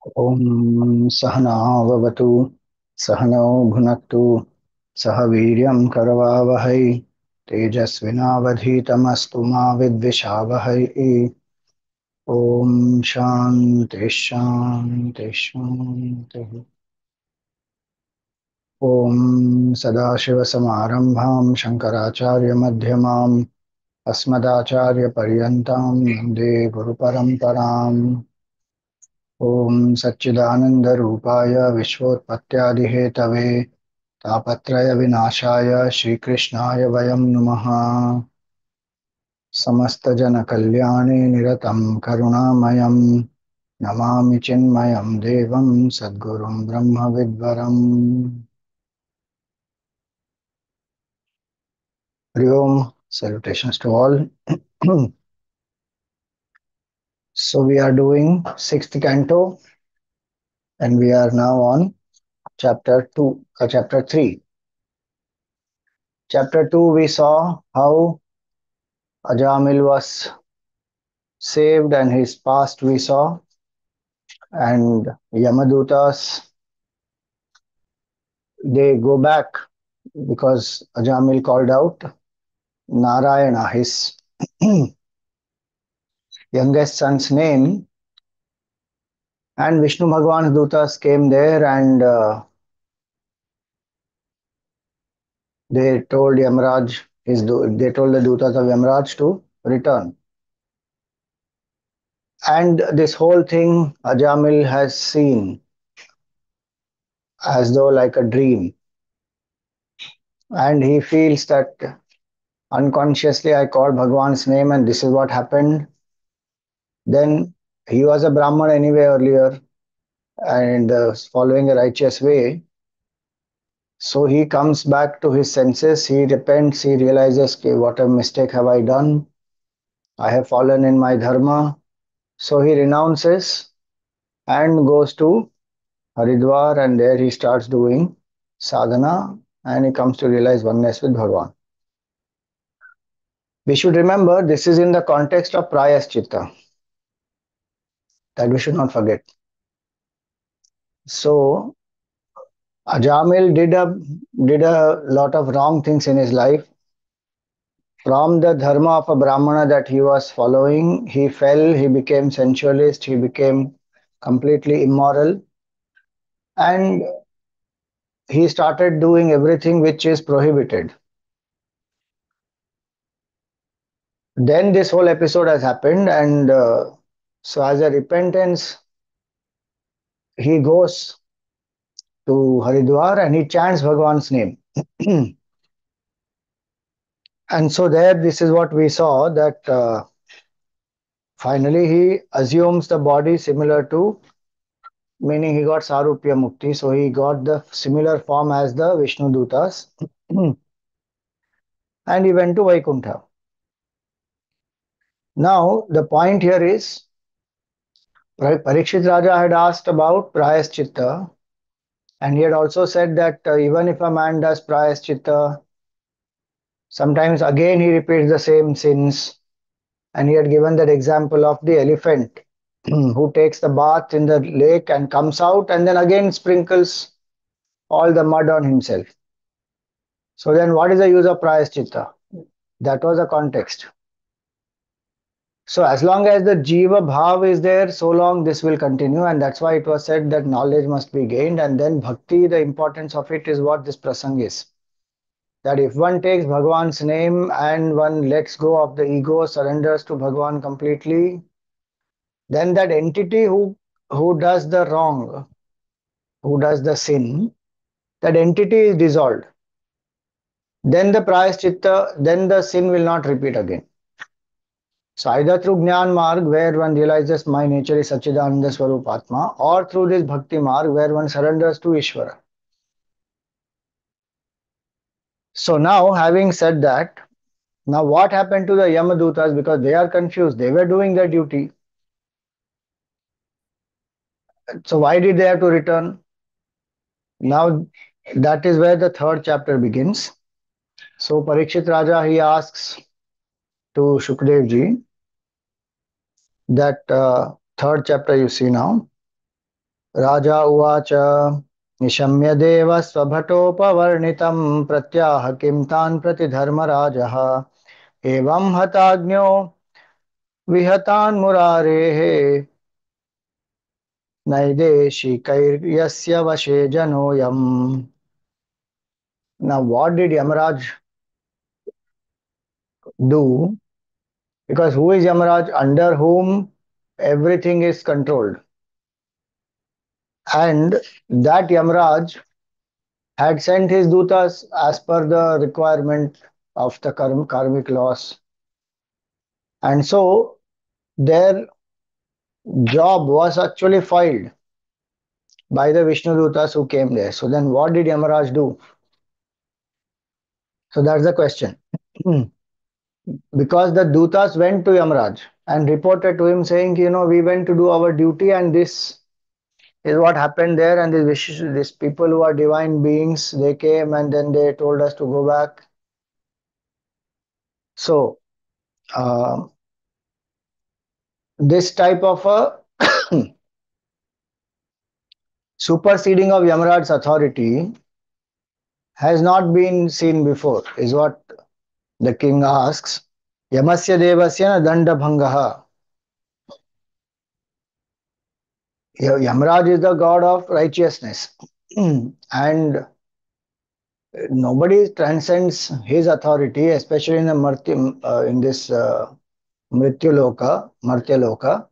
ॐ सहनाववतु सहनौ भुनक्तु सह वीर्यं करवावहै तेजस्विनावधीतमस्तु मा विद्विषावहै। ॐ शान्ति शान्ति शान्तिः। ॐ सदाशिवसमारम्भां शङ्कराचार्यमध्यमाम् अस्मदाचार्यपर्यन्तां वन्दे गुरुपरम्पराम्। ॐ सच्चिदानन्दरूपाय विश्वोत्पत्त्यादिहेतवे तापत्रयविनाशाय श्रीकृष्णाय वयं नुमः। समस्तजनकल्याणे निरतं करुणामयं नमामि चिन्मयं देवं सद्गुरुं ब्रह्मविद्वरम्। Hari Om, salutations to all. So we are doing sixth canto and we are now on chapter 3. Chapter 2 we saw how Ajamil was saved and his past we saw, and Yamadutas they go back because Ajamil called out Narayana, his youngest son's name, and Vishnu Bhagwan's Dutas came there and they told Yamaraj, they told the Dutas of Yamaraj to return. And this whole thing Ajamil has seen as though like a dream, and he feels that unconsciously I called Bhagwan's name and this is what happened. Then he was a Brahman anyway earlier and following a righteous way. So he comes back to his senses, he repents, he realizes, okay, what a mistake have I done. I have fallen in my dharma. So he renounces and goes to Haridwar, and there he starts doing sadhana and he comes to realize oneness with Bhagawan. We should remember this is in the context of Prayaschitta, that we should not forget. So Ajamil did a lot of wrong things in his life. From the dharma of a Brahmana that he was following, he fell, he became sensualist, he became completely immoral, and he started doing everything which is prohibited. Then this whole episode has happened, and so as a repentance, he goes to Haridwar and he chants Bhagwan's name. And so there, this is what we saw that finally he assumes the body similar to, meaning he got Sarupya Mukti, so he got the similar form as the Vishnu Dutas and he went to Vaikuntha. Now, the point here is Parikshit Raja had asked about Prayaschitta, and he had also said that even if a man does Prayaschitta, sometimes again he repeats the same sins. And he had given that example of the elephant who takes the bath in the lake and comes out and then again sprinkles all the mud on himself. So then what is the use of Prayaschitta? That was the context. So as long as the Jiva Bhav is there, so long this will continue, and that's why it was said that knowledge must be gained, and then Bhakti, the importance of it is what this prasang is. That if one takes Bhagwan's name and one lets go of the ego, surrenders to Bhagwan completely, then that entity who does the wrong, who does the sin, that entity is dissolved. Then the prayaschitta, then the sin will not repeat again. So either through Jnana Marg, where one realizes my nature is Sachidananda Swarup Atma, or through this Bhakti Marg, where one surrenders to Ishvara. So now, having said that, now what happened to the Yamadutas? Because they are confused. They were doing their duty. So why did they have to return? Now that is where the third chapter begins. So Parikshit Raja, he asks to Shukdev ji that third chapter you see now. राजा उवाच निशम्य देवस्वभटोपवर्णितं प्रत्याह किं तान् प्रति धर्मराजः एवं हताज्ञो विहतान् मुरारेः नैदेशिकैर्यस्य वशे जनोऽयम्. Now, what did Yamaraj do? Because who is Yamaraj? Under whom everything is controlled. And that Yamaraj had sent his dutas as per the requirement of the karmic laws. And so their job was actually filed by the Vishnu dutas who came there. So then what did Yamaraj do? So that's the question. Because the dutas went to Yamaraj and reported to him saying, we went to do our duty and this is what happened there, and these people who are divine beings, they came and then they told us to go back. So uh, this type of a superseding of Yamaraj's authority has not been seen before, is what the king asks. Yamasya devasya na danda bhangaha. Yamaraj is the god of righteousness, and nobody transcends his authority, especially in the in this Martya Loka.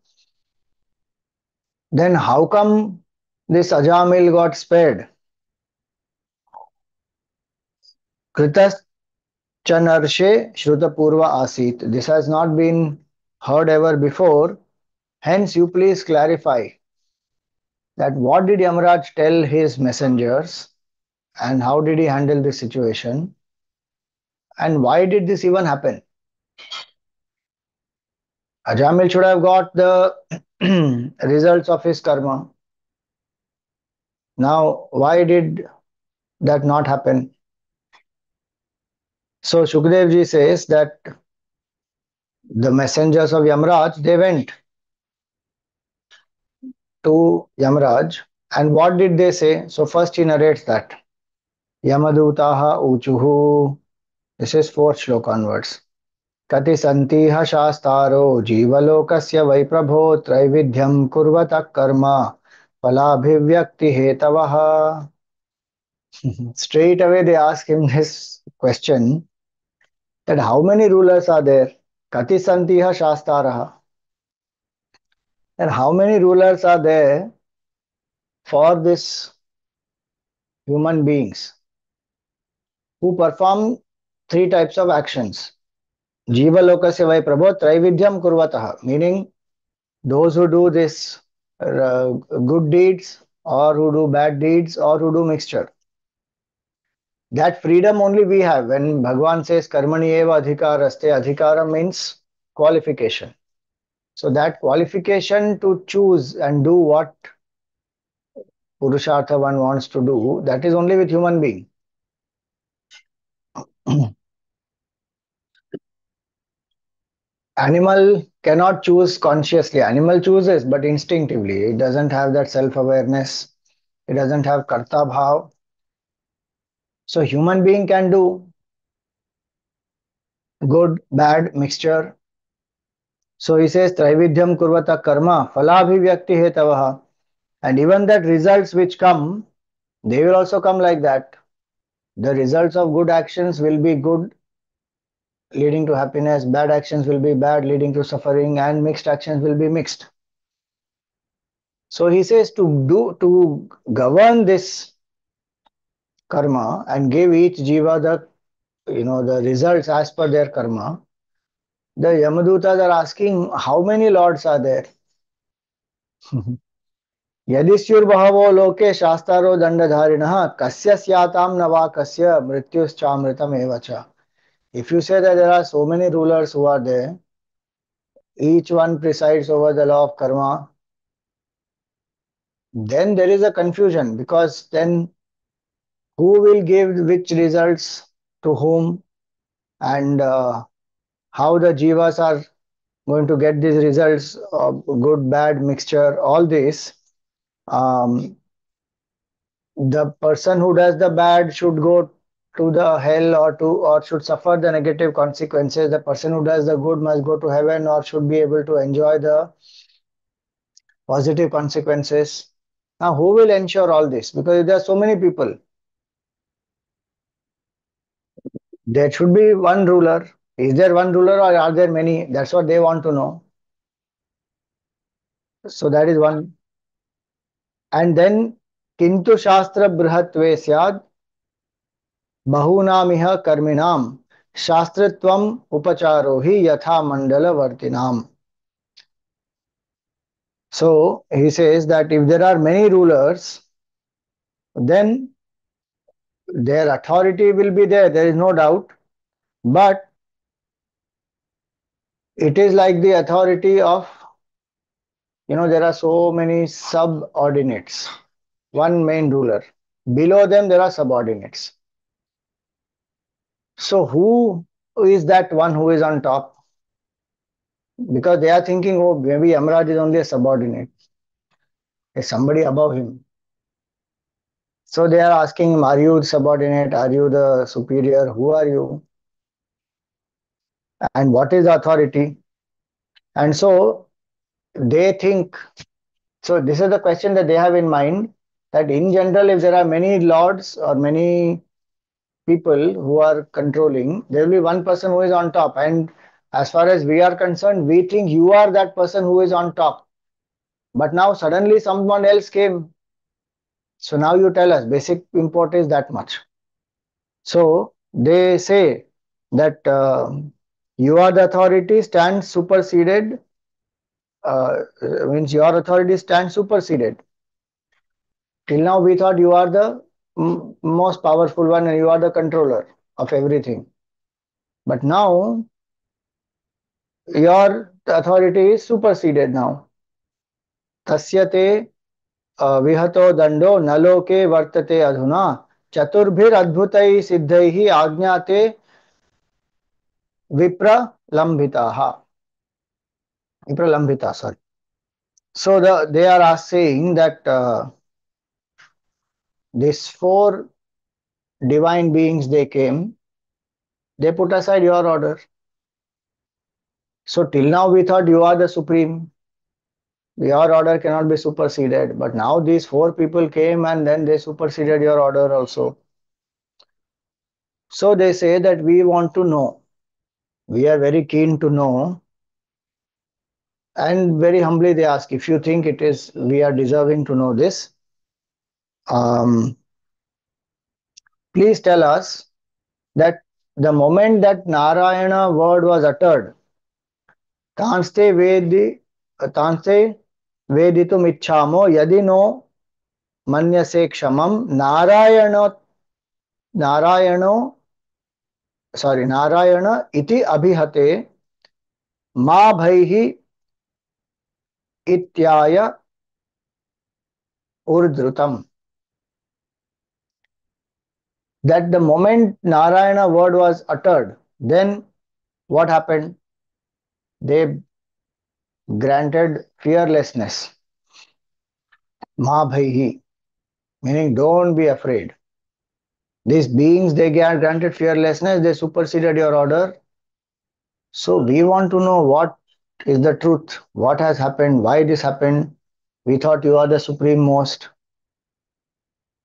Then how come this Ajamil got spared? Kritas Chanarshe Shrutapurva Asit. This has not been heard ever before. Hence, you please clarify that what did Yamaraj tell his messengers and how did he handle this situation and why did this even happen? Ajamil should have got the results of his karma. Now, why did that not happen? So, Shukdev ji says that the messengers of Yamaraj, they went to Yamaraj and what did they say? So, first he narrates that Yamadutaha Uchuhu. This is fourth shloka onwards. Kati santiha shastaro jivalokasya vai prabho traividhyam kurvata karma falabhivyakti hetavaha. Straight away they ask him this question that how many rulers are there? Kati santiha shastaraha. And how many rulers are there for this human beings who perform three types of actions? Jiva lokasya vai prabho traividyam kurvataha, meaning those who do this good deeds or who do bad deeds or who do mixture. That freedom only we have. When Bhagawan says karmani eva adhikaraste, adhikara means qualification. So that qualification to choose and do what purushartha one wants to do, that is only with human being. Animal cannot choose consciously. Animal chooses, but instinctively. It doesn't have that self-awareness. It doesn't have karta bhav. So human being can do good, bad mixture. So he says, Traividyam kurvata karma, falabhivyakti hetavaha. And even that results which come, they will also come like that. The results of good actions will be good, leading to happiness. Bad actions will be bad, leading to suffering, and mixed actions will be mixed. So he says to govern this karma and give each jiva the results as per their karma. The Yamadutas are asking how many lords are there? यदिस्युर्बहवो लोके शास्तारो दंडधारिणः कस्य स्यातां न वा कस्य मृत्युश्चामृतमेव च. If you say that there are so many rulers who are there, each one presides over the law of karma, then there is a confusion because then who will give which results to whom and how the jivas are going to get these results of good, bad mixture, all this. Um, the person who does the bad should go to the hell or should suffer the negative consequences. The person who does the good must go to heaven or should be able to enjoy the positive consequences. Now, who will ensure all this? Because there are so many people. There should be one ruler. Is there one ruler or are there many? That's what they want to know. So that is one. And then Kintu Shastra Brihatve Syad Bahunamiha Karminam Shastritvam Upacharohi Yatha Mandala Vartinam. So he says that if there are many rulers, then their authority will be there is no doubt. But it is like the authority of, there are so many subordinates, one main ruler. Below them, there are subordinates. So who is that one who is on top? Because they are thinking, oh, maybe Yamaraj is only a subordinate. There's somebody above him. So they are asking him, are you subordinate? Are you the superior? Who are you? And what is the authority? And so they think, so this is the question that they have in mind, that in general, if there are many lords or many people who are controlling, there will be one person who is on top. And as far as we are concerned, we think you are that person who is on top. But now suddenly someone else came. So now you tell us, basic import is that much. So they say that you are the authority stands superseded, means your authority stands superseded. Till now we thought you are the most powerful one and you are the controller of everything. But now your authority is superseded now. Tasyate vihato dando naloke vartate adhuna चतुर्भिर अद्भुतैः सिद्धैः आज्ञाते विप्रलंबिताः विप्रलंबिता sorry. So they are saying that these four divine beings they came, they put aside your order. So till now we thought you are the supreme. Your order cannot be superseded. But now these four people came and then they superseded your order also. So they say that we want to know. We are very keen to know. And very humbly they ask, if you think it is we are deserving to know this, um, please tell us that the moment that Narayana word was uttered, Tanste Vedi Tanste Veditum Ichhamo Yadi no Manyase Kshamam Narayano Narayana iti abhihate ma bhaihi ityaya urdhrutam. That the moment Narayana word was uttered, then what happened? They granted fearlessness. Ma bhaihi, meaning don't be afraid. These beings, they granted fearlessness, they superseded your order. So we want to know what is the truth, what has happened, why this happened. We thought you are the supreme most.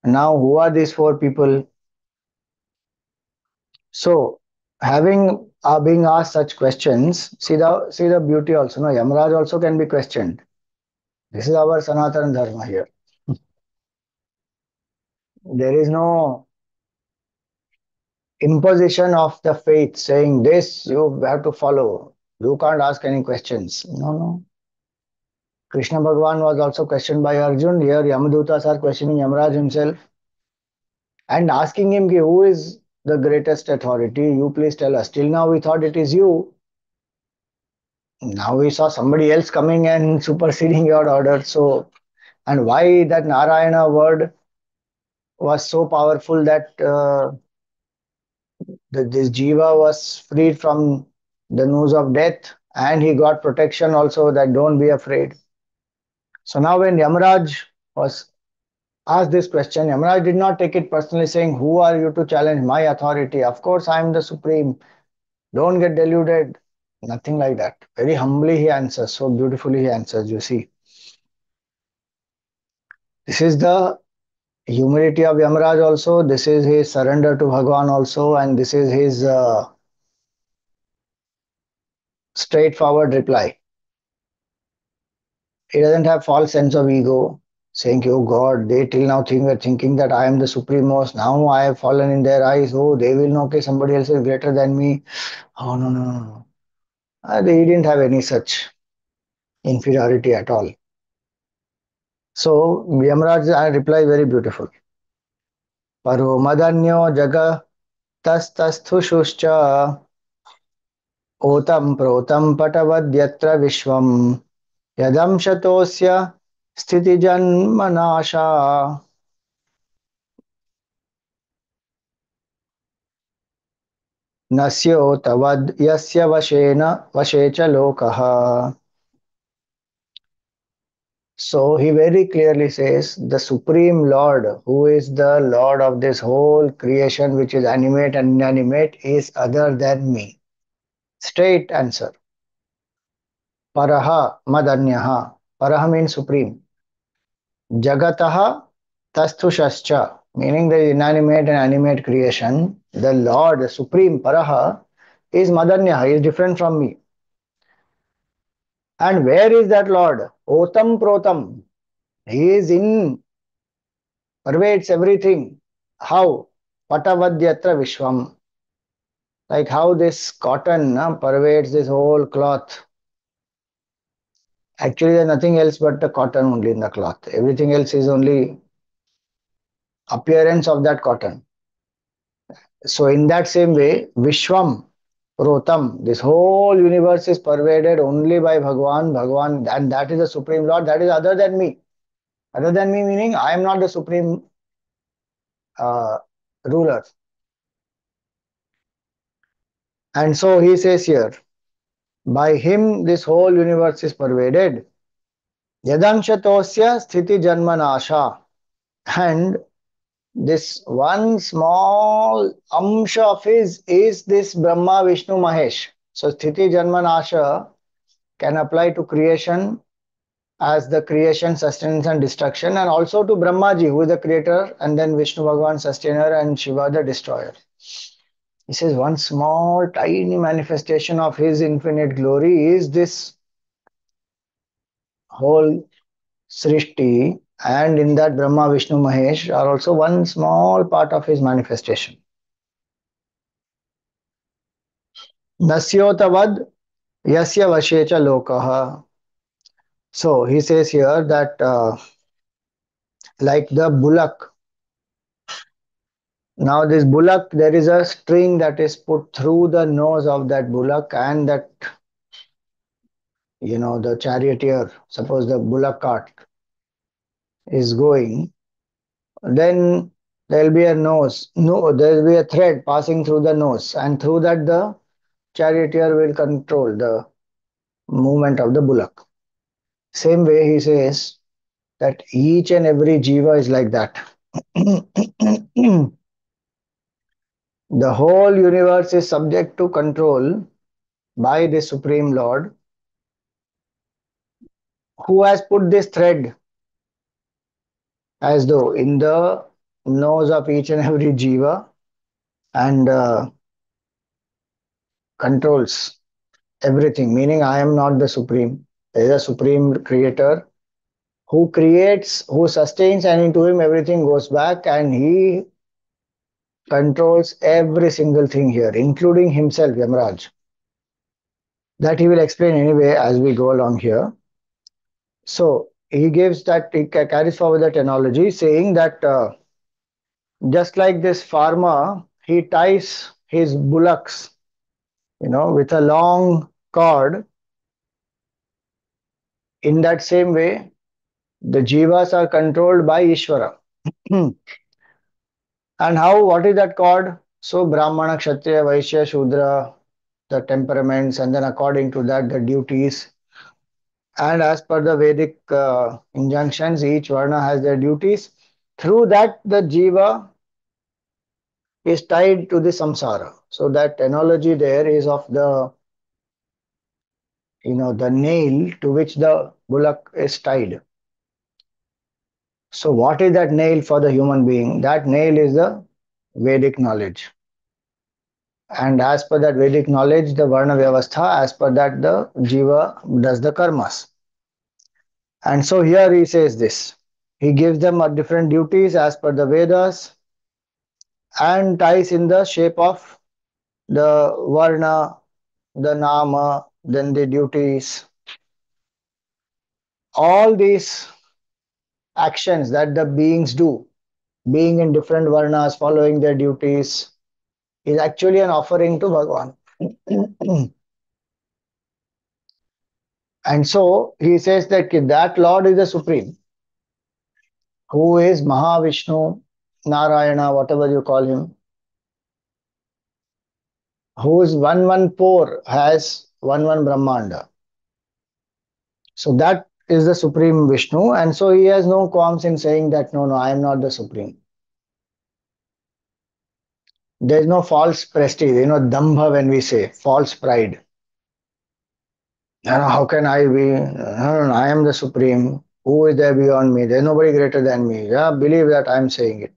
Now who are these four people? So having being asked such questions, see the beauty also. No, Yamaraj also can be questioned. This is our Sanatana Dharma here. There is no imposition of the faith saying this you have to follow. You can't ask any questions. No, no. Krishna Bhagawan was also questioned by Arjun. Here Yamadutas are questioning Yamaraj himself and asking him, who is the greatest authority? You please tell us. Till now we thought it is you. Now we saw somebody else coming and superseding your order. So, and why that Narayana word was so powerful that this Jiva was freed from the noose of death and he got protection also that don't be afraid. So now when Yamaraj was asked this question, Yamaraj did not take it personally, saying, "Who are you to challenge my authority? Of course, I am the supreme. Don't get deluded." Nothing like that. Very humbly he answers. So beautifully he answers, you see. This is the humility of Yamaraj also. This is his surrender to Bhagawan also. And this is his straightforward reply. He doesn't have false sense of ego, saying, "Oh God, they till now were thinking that I am the supremost. Now I have fallen in their eyes. Oh, they will know okay, somebody else is greater than me." Oh no, no, no, no. He didn't have any such inferiority at all. So Yamaraj reply very beautiful. Paro madanyo jagatastasthushuscha ओतं प्रोतं पटवद्यत्र विश्वम् यदंशतोऽस्य स्थितिजन्मनाशा नस्योतवद् यस्य वशे च लोकः. So he very clearly says the Supreme Lord, who is the Lord of this whole creation which is animate and inanimate, is other than me. Straight answer. Paraha Madanyaha. Paraha means supreme. Jagataha Tasthushascha, meaning the inanimate and animate creation, the Lord, the supreme Paraha, is Madanyaha, is different from me. And where is that Lord? Otam Protam. He is in, pervades everything. How? Patavadyatra Vishwam. Like how this cotton pervades this whole cloth. Actually, there's nothing else but the cotton only in the cloth. Everything else is only appearance of that cotton. So, in that same way, Vishwam, Rotam, this whole universe is pervaded only by Bhagawan, and that is the Supreme Lord, that is other than me. Other than me meaning I am not the Supreme uh, ruler. And so he says here, by him this whole universe is pervaded. Yadanshatosya sthiti janmanasha. And this one small amsha of his is this Brahma, Vishnu, Mahesh. So sthiti janmanasha can apply to creation as the creation, sustenance, and destruction, and also to Brahmaji, who is the creator, and then Vishnu Bhagavan, sustainer, and Shiva, the destroyer. He says one small, tiny manifestation of his infinite glory is this whole Srishti, and in that Brahma, Vishnu, Mahesh are also one small part of his manifestation. Nasyotavad yasya vashecha lokaha. So he says here that like the bullock. Now this bullock, there is a string that is put through the nose of that bullock, and that, the charioteer, suppose the bullock cart is going, then there will be a nose. No, there will be a thread passing through the nose, and through that the charioteer will control the movement of the bullock. Same way he says that each and every jiva is like that. The whole universe is subject to control by the Supreme Lord, who has put this thread as though in the nose of each and every jiva, and controls everything, meaning I am not the supreme. There is a supreme creator who creates, who sustains, and into him everything goes back, and he controls every single thing here, including himself, Yamaraj. That he will explain anyway as we go along here. So he gives that, he carries forward that analogy, saying that just like this farmer, he ties his bullocks, with a long cord. In that same way, the jivas are controlled by Ishvara. And how, what is that cord? So Brahmana, Kshatriya, Vaishya, Shudra, the temperaments, and then according to that, the duties. And as per the Vedic injunctions, each Varna has their duties. Through that, the Jiva is tied to the samsara. So that analogy there is of the the nail to which the bullock is tied. So what is that nail for the human being? That nail is the Vedic knowledge. And as per that Vedic knowledge, the Varna Vyavastha, as per that the Jiva does the karmas. And so here he says this. He gives them a different duties as per the Vedas and ties in the shape of the Varna, the Nama, then the duties. All these actions that the beings do, being in different Varnas, following their duties, is actually an offering to Bhagavan. And so he says that that Lord is the Supreme, who is Mahavishnu, Narayana, whatever you call him, whose one pore has one Brahmanda. So that is the Supreme Vishnu, and so he has no qualms in saying that no, I am not the Supreme. There is no false prestige, dambha when we say false pride. How can I be? No, I am the Supreme. Who is there beyond me? There is nobody greater than me. Yeah, believe that I am saying it.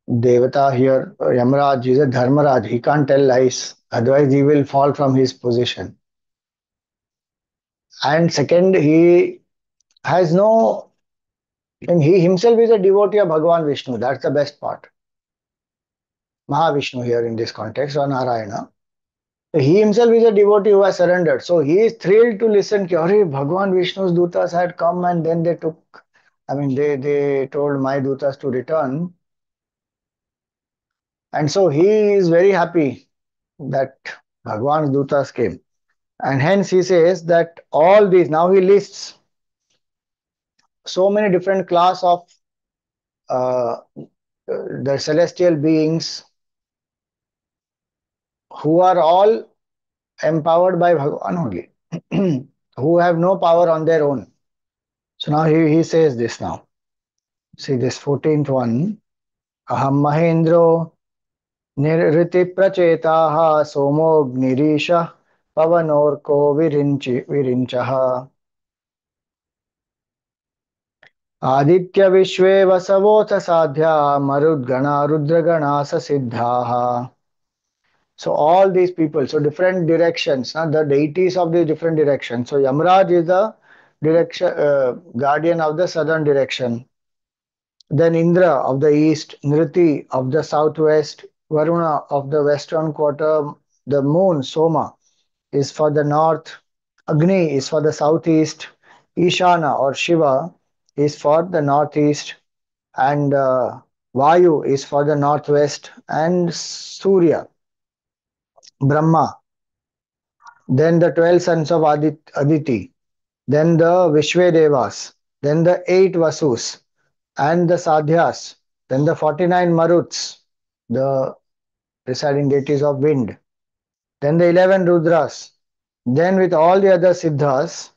Devata here, Yamaraj is a Dharmaraj. He can't tell lies, otherwise, he will fall from his position. And second, he has no, and he himself is a devotee of Bhagavan Vishnu. That's the best part. Mahavishnu here in this context, or Narayana. He himself is a devotee who has surrendered. So he is thrilled to listen. Ki, Bhagavan Vishnu's dutas had come and then they took, they told my dutas to return. And so he is very happy that Bhagavan's dutas came. And hence he says that all these, now he lists so many different class of uh, the celestial beings who are all empowered by Bhagavan only, who have no power on their own. So now he says this now. See this 14th one. Aham Mahendro Nirriti Prachetaha Somognirisha Pavanorko Virinchaha Aditya Vishwe Vasavota Sadhya Marudgana Rudragana Sasiddhaha. So all these people, so different directions, the deities of the different directions. So Yamaraj is the direction guardian of the southern direction. Then Indra of the east, Nriti of the southwest, Varuna of the western quarter, the moon Soma is for the north, Agni is for the southeast, Ishana or Shiva is for the northeast, and Vayu is for the northwest, and Surya, Brahma, then the 12 sons of Aditi, then the Vishvedevas, then the 8 Vasus, and the Sadhyas, then the 49 Maruts, the presiding deities of wind, then the 11 Rudras, then with all the other Siddhas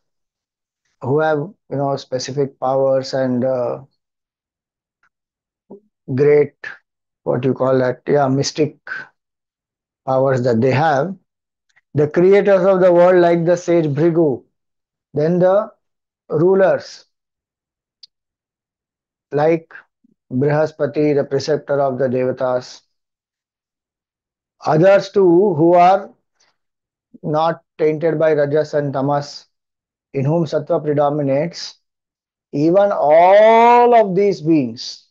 who have specific powers and great, what you call that, yeah, mystic powers that they have, the creators of the world like the sage Bhrigu, then the rulers like Brihaspati, the preceptor of the Devatas, others too who are not tainted by Rajas and Tamas, in whom Sattva predominates, even all of these beings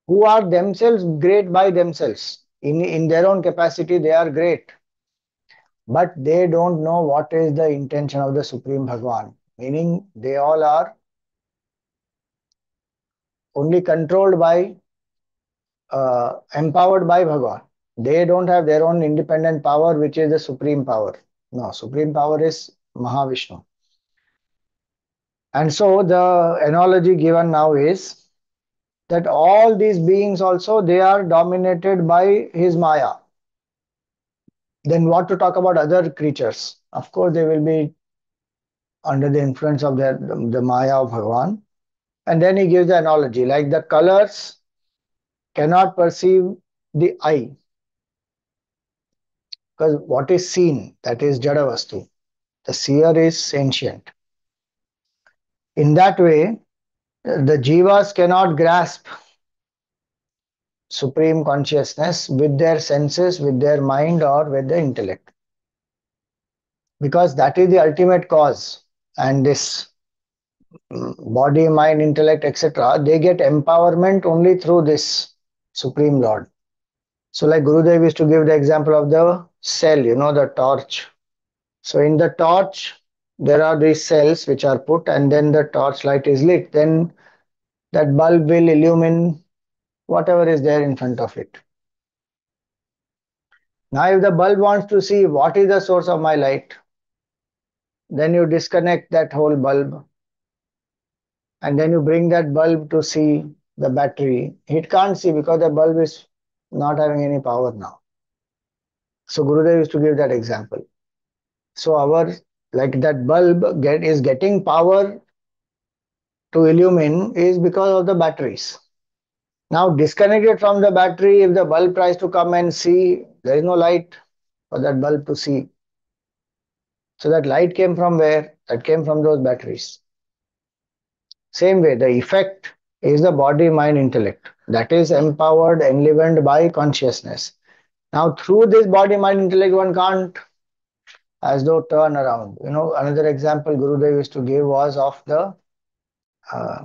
who are themselves great by themselves, in their own capacity, they are great, but they don't know what is the intention of the Supreme Bhagavan. Meaning, they all are only controlled by, empowered by Bhagavan. They don't have their own independent power, which is the supreme power. No, supreme power is Mahavishnu. And so the analogy given now is that all these beings also they are dominated by his Maya. Then what to talk about other creatures? Of course, they will be under the influence of the Maya of Bhagawan. And then he gives the analogy like the colors cannot perceive the eye because what is seen, that is Jadavastu. The seer is sentient. In that way, the jivas cannot grasp supreme consciousness with their senses, with their mind, or with the intellect because that is the ultimate cause. And this body, mind, intellect, etc., they get empowerment only through this Supreme Lord. So, like Gurudev used to give the example of the cell, the torch. So, in the torch, there are these cells which are put, and then the torch light is lit. Then that bulb will illumine whatever is there in front of it. Now, if the bulb wants to see what is the source of my light, then you disconnect that whole bulb and then you bring that bulb to see the battery. It can't see because the bulb is not having any power now. So Gurudev used to give that example. So our like that bulb is getting power to illumine is because of the batteries. Now disconnected from the battery, if the bulb tries to come and see, there is no light for that bulb to see. So that light came from where? That came from those batteries. Same way, the effect is the body, mind, intellect. That is empowered, enlivened by consciousness. Now, through this body, mind, intellect, one can't as though turn around. Another example Gurudev used to give was of uh,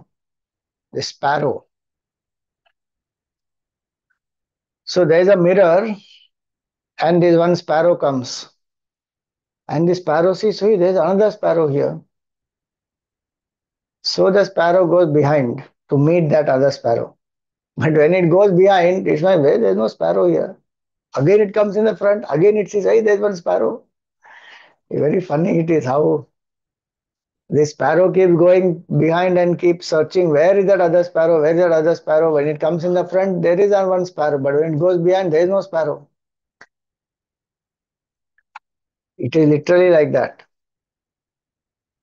the sparrow. So there is a mirror, and this one sparrow comes, and the sparrow sees, hey, there is another sparrow here. So the sparrow goes behind to meet that other sparrow. But when it goes behind, it's like, there is no sparrow here. Again, it comes in the front. Again, it says, hey, there's one sparrow. Very funny it is how the sparrow keeps going behind and keeps searching. Where is that other sparrow? Where is that other sparrow? When it comes in the front, there is one sparrow. But when it goes behind, there is no sparrow. It is literally like that.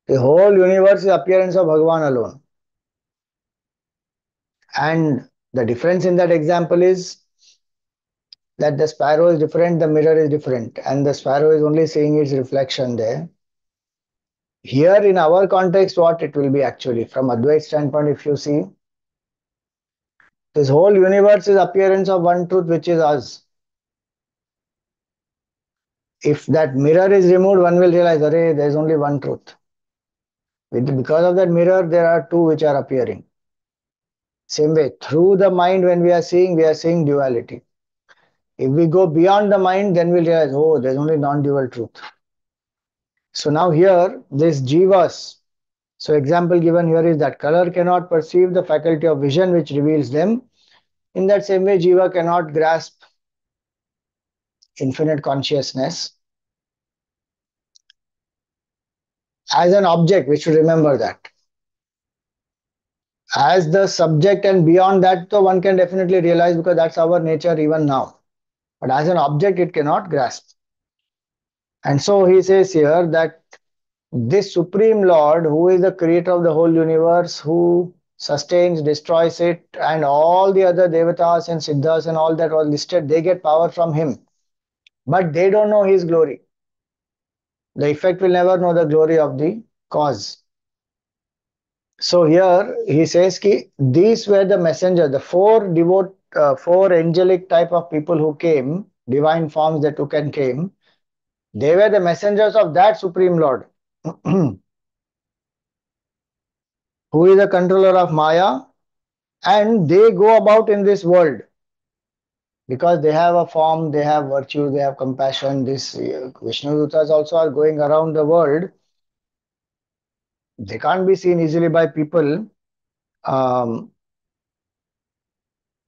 The whole universe is appearance of Bhagavan alone. And the difference in that example is that the sparrow is different, the mirror is different, and the sparrow is only seeing its reflection there. Here in our context, what it will be actually, from Advait standpoint, if you see, this whole universe is appearance of one truth, which is us. If that mirror is removed, one will realize, there is only one truth. Because of that mirror, there are two which are appearing. Same way, through the mind, when we are seeing duality. If we go beyond the mind, then we'll realize, oh, there's only non-dual truth. So now here, this jivas. So example given here is that color cannot perceive the faculty of vision which reveals them. In that same way, jiva cannot grasp infinite consciousness as an object. We should remember that. As the subject and beyond that, so one can definitely realize because that's our nature even now. But as an object, it cannot grasp. And so he says here that this Supreme Lord, who is the creator of the whole universe, who sustains, destroys it, and all the other devatas and siddhas and all that was listed, they get power from him. But they don't know his glory. The effect will never know the glory of the cause. So here he says ki these were the messengers, the four angelic type of people who came, divine forms they took and came. They were the messengers of that Supreme Lord, who is the controller of Maya, and they go about in this world because they have a form, they have virtue, they have compassion. These Vishnu Dutas also are going around the world. They can't be seen easily by people. Um,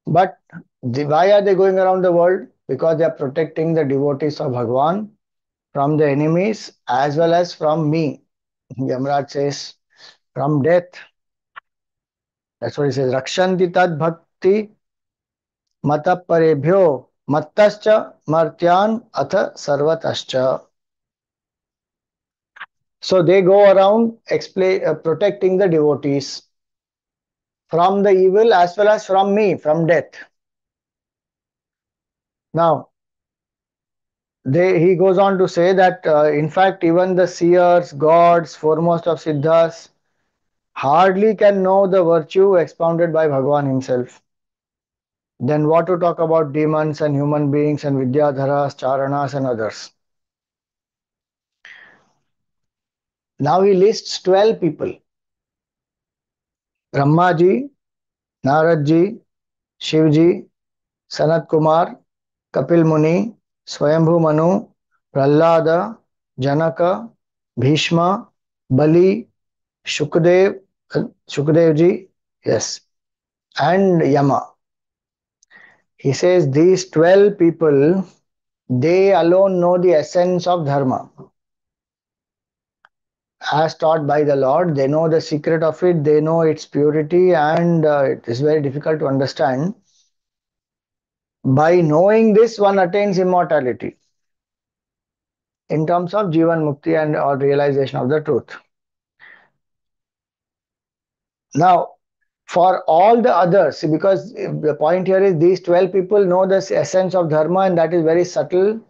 But why are they going around the world? Because they are protecting the devotees of Bhagavan from the enemies as well as from me. Yamaraj says, from death. That's what he says. Rakshanti tad bhakti mata parebhyo Mattascha Martyan Atha Sarvatascha. So they go around protecting the devotees from the evil as well as from me, from death. Now, he goes on to say that in fact, even the seers, gods, foremost of Siddhas, hardly can know the virtue expounded by Bhagavan himself. Then what to talk about demons and human beings and Vidyadharas, Charanas and others. Now he lists 12 people. Brahmaji, Naradji, Shivji, Sanat Kumar, Kapil Muni, Swayambhu Manu, Prahlada, Janaka, Bhishma, Bali, Shukdev, Shukdevji, yes, and Yama. He says these 12 people, they alone know the essence of Dharma. As taught by the Lord, they know the secret of it, they know its purity, and it is very difficult to understand. By knowing this, one attains immortality in terms of Jivan Mukti and or realization of the truth. Now, for all the others, because the point here is these 12 people know the essence of Dharma and that is very subtle.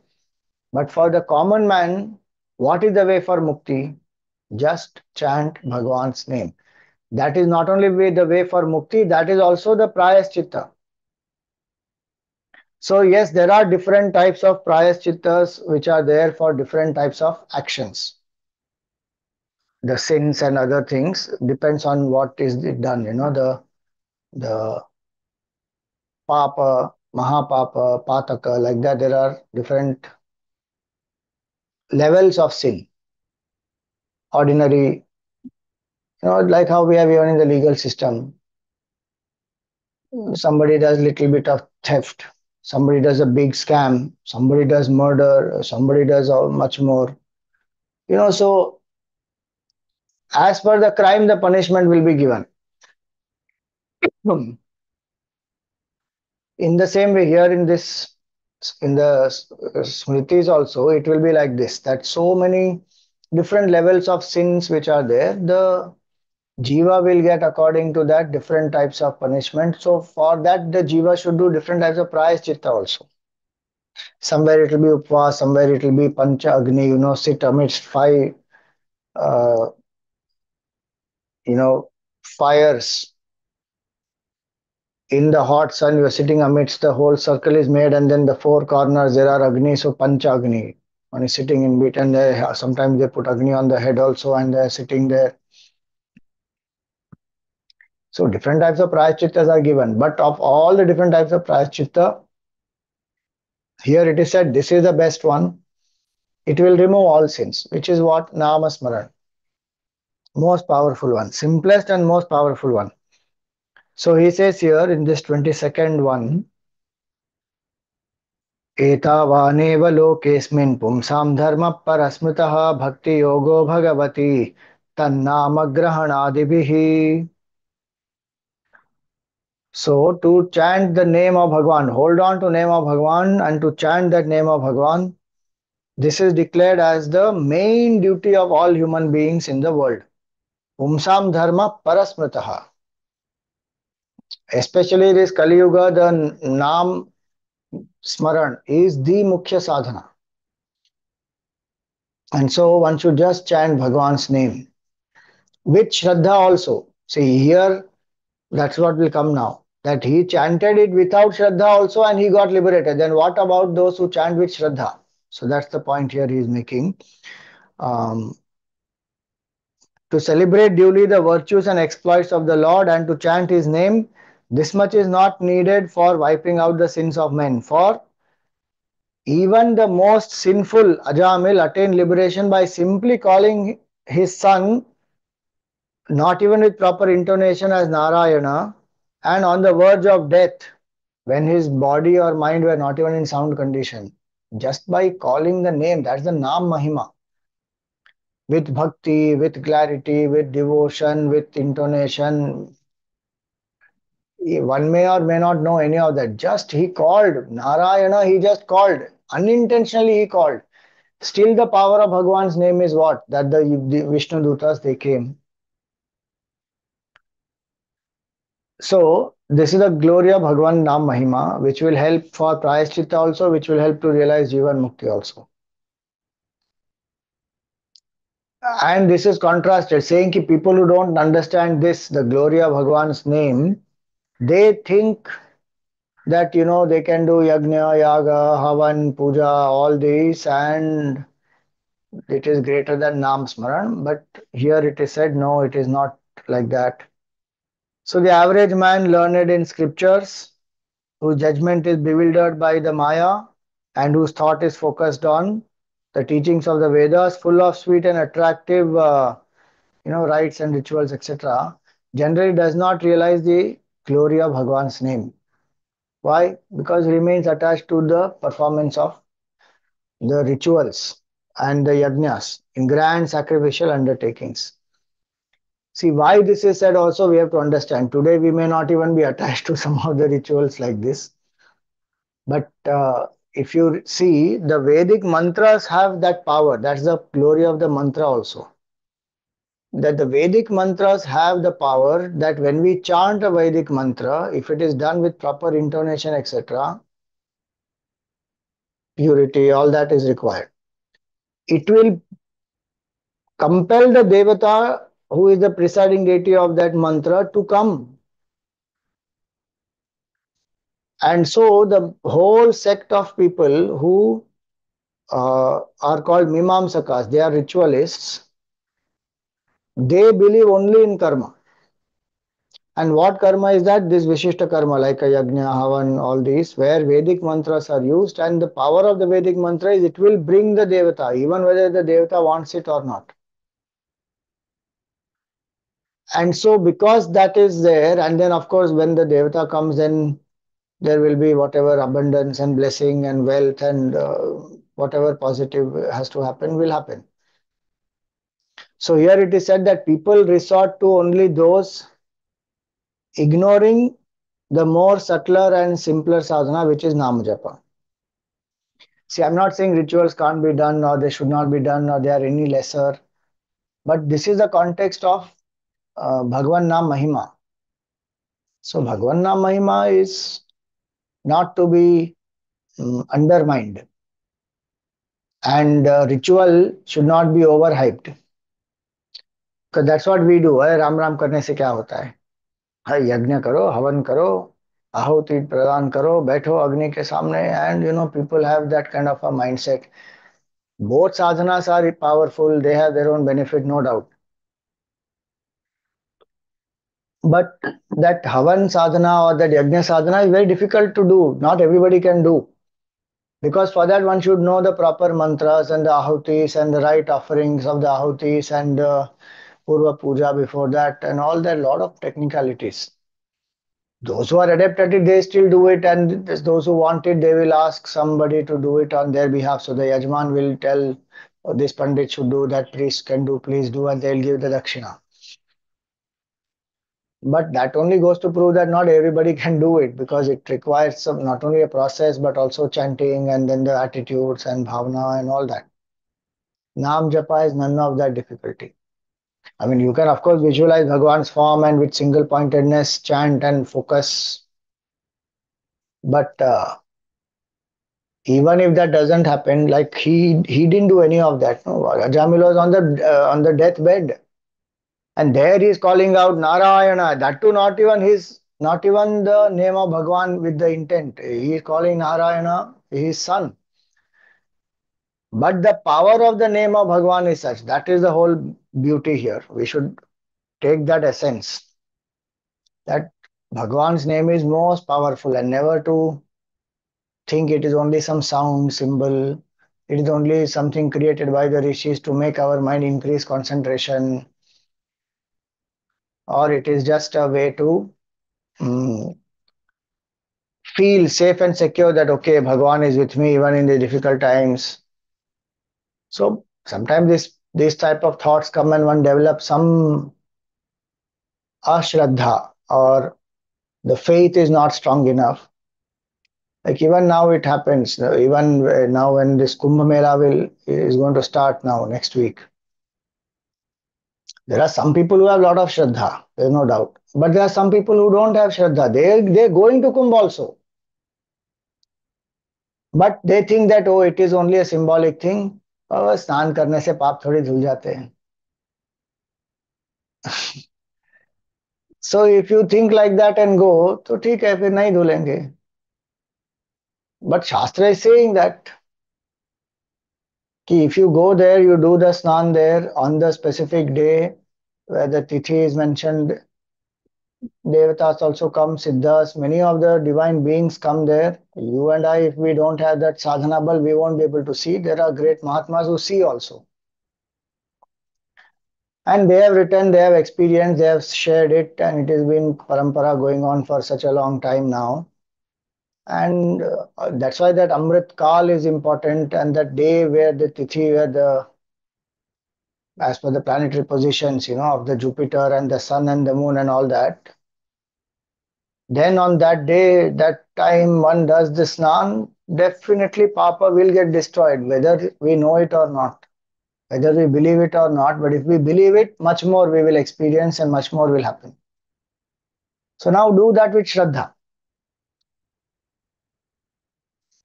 But for the common man, what is the way for Mukti? Just chant Bhagavan's name. That is not only the way for Mukti, that is also the Prayaschita. So yes, there are different types of Prayaschittas which are there for different types of actions. The sins and other things depends on what is done. The papa, mahapapa, pataka, like that. There are different levels of sin. Ordinary, like how we have even in the legal system. Somebody does little bit of theft, somebody does a big scam, somebody does murder, somebody does much more. So as per the crime, the punishment will be given. In the same way, here in the Smritis also, it will be like this, that so many different levels of sins which are there, the Jiva will get according to that different types of punishment. So for that, the Jiva should do different types of Prayaschitta also. Somewhere it will be Upvas, somewhere it will be Pancha Agni, sit amidst five, uh, fires. In the hot sun, you are sitting amidst the whole circle is made, and then the four corners there are Agni, so Pancha Agni. One is sitting in between, and sometimes they put Agni on the head also, and they are sitting there. So different types of Prayachittas are given, but of all the different types of Prayaschitta, here it is said this is the best one. It will remove all sins, which is what Nama Smaran. Most powerful one, simplest and most powerful one. So he says here in this 22nd one, एतावानेव लोकेऽस्मिन् पुंसां धर्मः परस्मृतः भक्ति योगो भगवति तन्नाम ग्रहणादिभिः. So to chant the name of Bhagavan, hold on to name of Bhagavan and to chant that name of Bhagavan, this is declared as the main duty of all human beings in the world. Pumsam dharma parasmritaha. Especially this Kali Yuga, the Nam Smaran is the Mukhya Sadhana. And so one should just chant Bhagavan's name. With Shraddha also. See here, that's what will come now. That he chanted it without Shraddha also and he got liberated. Then what about those who chant with Shraddha? So that's the point here he is making. To celebrate duly the virtues and exploits of the Lord and to chant his name, this much is not needed for wiping out the sins of men. For even the most sinful Ajamil attained liberation by simply calling his son, not even with proper intonation as Narayana, and on the verge of death, when his body or mind were not even in sound condition. Just by calling the name, that's the Nam Mahima. With bhakti, with clarity, with devotion, with intonation, One may or may not know any of that. Just he called Narayana, he just called. Unintentionally he called. Still the power of Bhagwan's name is what? That the Vishnu Dutas they came. So this is the glory of Bhagwan Nam Mahima, which will help for Prayaschitta also, which will help to realize Jivan Mukti also. And this is contrasted, saying that people who don't understand this, the glory of Bhagwan's name, they think that they can do yajna, yaga, havan, puja, all these, and it is greater than Nam Smaran. But here it is said, no, it is not like that. So the average man learned in scriptures, whose judgment is bewildered by the Maya, and whose thought is focused on the teachings of the Vedas, full of sweet and attractive, rites and rituals, etc., generally does not realize the glory of Bhagwan's name. Why? Because he remains attached to the performance of the rituals and the yajnas in grand sacrificial undertakings. See, why this is said also we have to understand. Today we may not even be attached to some of the rituals like this. But if you see, the Vedic mantras have that power. That's the glory of the mantra also. That the Vedic mantras have the power that when we chant a Vedic mantra, if it is done with proper intonation, etc., purity, all that is required. It will compel the Devata, who is the presiding deity of that mantra, to come. And so the whole sect of people who are called Mimamsakas, they are ritualists, they believe only in karma. And what karma is that? This Vishishta karma, like a yajna, havan, all these, where Vedic mantras are used, and the power of the Vedic mantra is it will bring the Devata, even whether the Devata wants it or not. And so, because that is there, and then of course, when the Devata comes, then there will be whatever abundance and blessing and wealth and whatever positive has to happen will happen. So, here it is said that people resort to only those, ignoring the more subtler and simpler sadhana, which is Nam Japa. See, I'm not saying rituals can't be done or they should not be done or they are any lesser, but this is the context of Bhagwan Nam Mahima. So, Bhagwan Nam Mahima is not to be undermined, and ritual should not be overhyped. Because that's what we do. Ram Ram करने से क्या होता है? यज्ञ करो, हवन करो, आहुति प्रदान करो, बैठो अग्नि के सामने, and people have that kind of a mindset. Both sadhanas are powerful, they have their own benefit, no doubt. But that havan sadhana or that yajna sadhana is very difficult to do. Not everybody can do. Because for that one should know the proper mantras and the ahutis and the right offerings of the ahutis and purva puja before that and all that, lot of technicalities. Those who are adept at it, they still do it, and those who want it, they will ask somebody to do it on their behalf. So the yajman will tell, oh, this pandit should do, that priest can do, please do, and they'll give the dakshina. But that only goes to prove that not everybody can do it, because it requires some, not only a process but also chanting and then the attitudes and bhavana and all that. Nam japa is none of that difficulty. I mean, you can of course visualize Bhagwan's form and with single pointedness chant and focus, but even if that doesn't happen, like he didn't do any of that. No, Ajamila was on the deathbed, and there he is calling out Narayana. That too, not even the name of Bhagwan with the intent. He is calling Narayana his son. But the power of the name of Bhagwan is such. That is the whole beauty here. We should take that essence, that Bhagwan's name is most powerful, and never to think it is only some sound symbol. It is only something created by the rishis to make our mind increase concentration, or it is just a way to mm, feel safe and secure that okay, Bhagwan is with me even in the difficult times. So sometimes this type of thoughts come and one develops some ashraddha or The faith is not strong enough. Like even now it happens. Even now when this Kumbh Mela will is going to start now next week, there are some people who have a lot of Shraddha. There's no doubt. But there are some people who don't have Shraddha. They're going to Kumbh also. But they think that oh it is only a symbolic thing. स्नान करने से पाप थोड़ी धुल जाते हैं. So if you think like that and go, तो ठीक है फिर नहीं धुलेंगे. But Shastra is saying that कि if you go there, you do the snan there on the specific day where the tithi is mentioned. Devatas also come, Siddhas, many of the divine beings come there. You and I, if we don't have that sadhana bal, we won't be able to see. There are great Mahatmas who see also. And they have written, they have experienced, they have shared it, and it has been parampara going on for such a long time now. And that's why that Amrit Kal is important, and that day where the Tithi, where the as per the planetary positions, of the Jupiter and the Sun and the Moon and all that. Then on that day, that time one does the Snan, definitely Papa will get destroyed, whether we know it or not, whether we believe it or not. But if we believe it, much more we will experience and much more will happen. So now do that with Shraddha.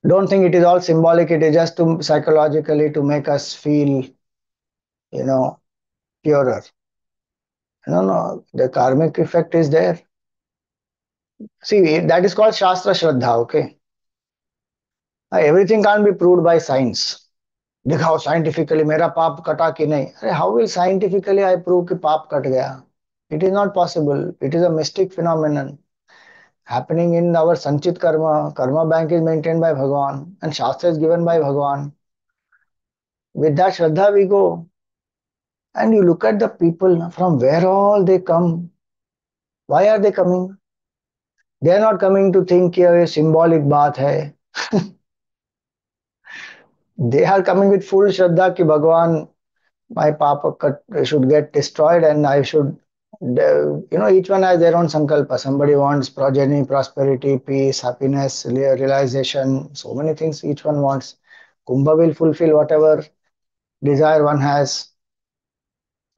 Don't think it is all symbolic, it is just to psychologically to make us feel, you know, purer. No, no, the karmic effect is there. See, that is called Shastra Shraddha, okay? Everything can't be proved by science. दिखाओ scientifically मेरा पाप कटा कि नहीं. अरे how will scientifically I prove कि पाप cut गया? It is not possible. It is a mystic phenomenon happening in our sanchit karma. Karma bank is maintained by Bhagawan and Shastra is given by Bhagawan. With that Shraddha we go. And you look at the people from where all they come. Why are they coming? They are not coming to think कि ये symbolic बात है. They are coming with full Shraddha कि भगवान my papa should get destroyed and I should, each one has their own sankalpa. Somebody wants progeny, prosperity, peace, happiness, realization, so many things each one wants. Kumbha will fulfill whatever desire one has.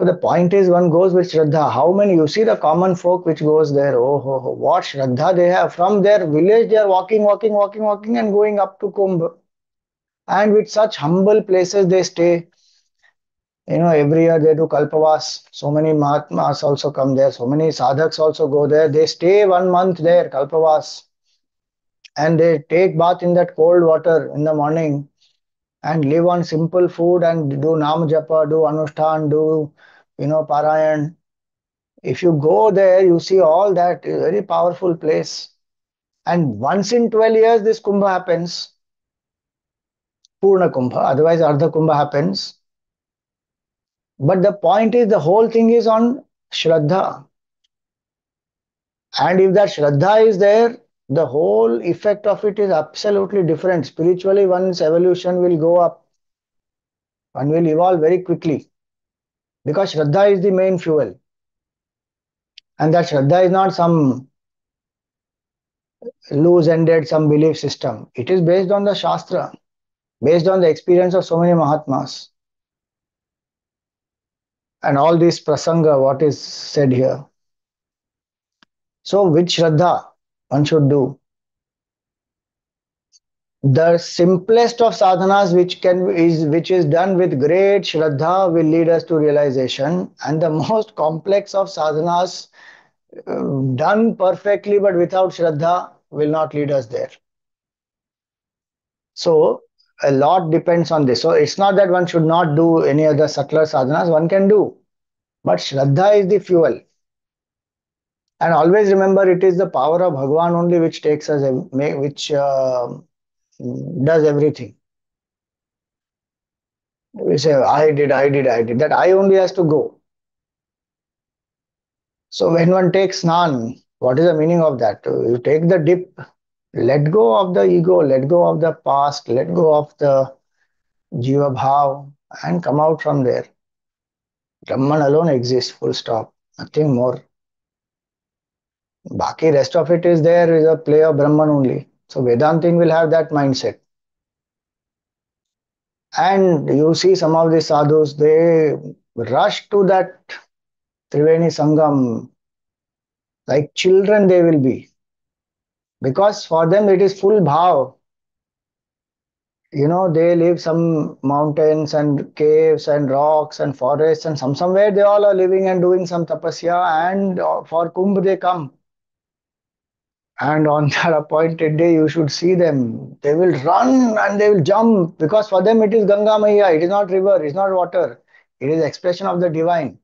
So the point is one goes with Shraddha. How many, you see the common folk which goes there, oh, what Shraddha they have. From their village they are walking and going up to Kumbh. And with such humble places they stay. Every year they do Kalpavas. So many Mahatmas also come there. So many sadhaks also go there. They stay 1 month there, Kalpavas. And they take bath in that cold water in the morning and live on simple food and do Nam Japa, do Anushthan, do, Parayan. If you go there, you see all that. It's a very powerful place. And once in 12 years, this Kumbha happens. Purna Kumbha. Otherwise, Ardha Kumbha happens. But the point is, the whole thing is on Shraddha. And if that Shraddha is there, the whole effect of it is absolutely different. Spiritually, one's evolution will go up. One will evolve very quickly. Because Shraddha is the main fuel. And that Shraddha is not some loose-ended, some belief system. It is based on the Shastra, based on the experience of so many Mahatmas. And all this prasanga, what is said here. So, which Shraddha one should do? The simplest of sadhanas which is done with great shraddha will lead us to realization, and the most complex of sadhanas done perfectly but without shraddha will not lead us there. So a lot depends on this. So it's not that one should not do any other subtler sadhanas, one can do, but shraddha is the fuel. And always remember, it is the power of Bhagawan only which takes us, which does everything. We say, I did. That I only has to go. So when one takes snan, what is the meaning of that? You take the dip, let go of the ego, let go of the past, let go of the jiva bhav, and come out from there. Brahman alone exists, full stop, nothing more. Baki rest of it is there is a play of Brahman only. So Vedantin will have that mindset. And you see some of the sadhus, they rush to that Triveni Sangam like children they will be. Because for them it is full bhav. You know, they live some mountains and caves and rocks and forests and somewhere they all are living and doing some tapasya and for Kumbh they come. And on that appointed day, you should see them. They will run and they will jump because for them it is Ganga Maya. It is not river, it is not water. It is expression of the divine,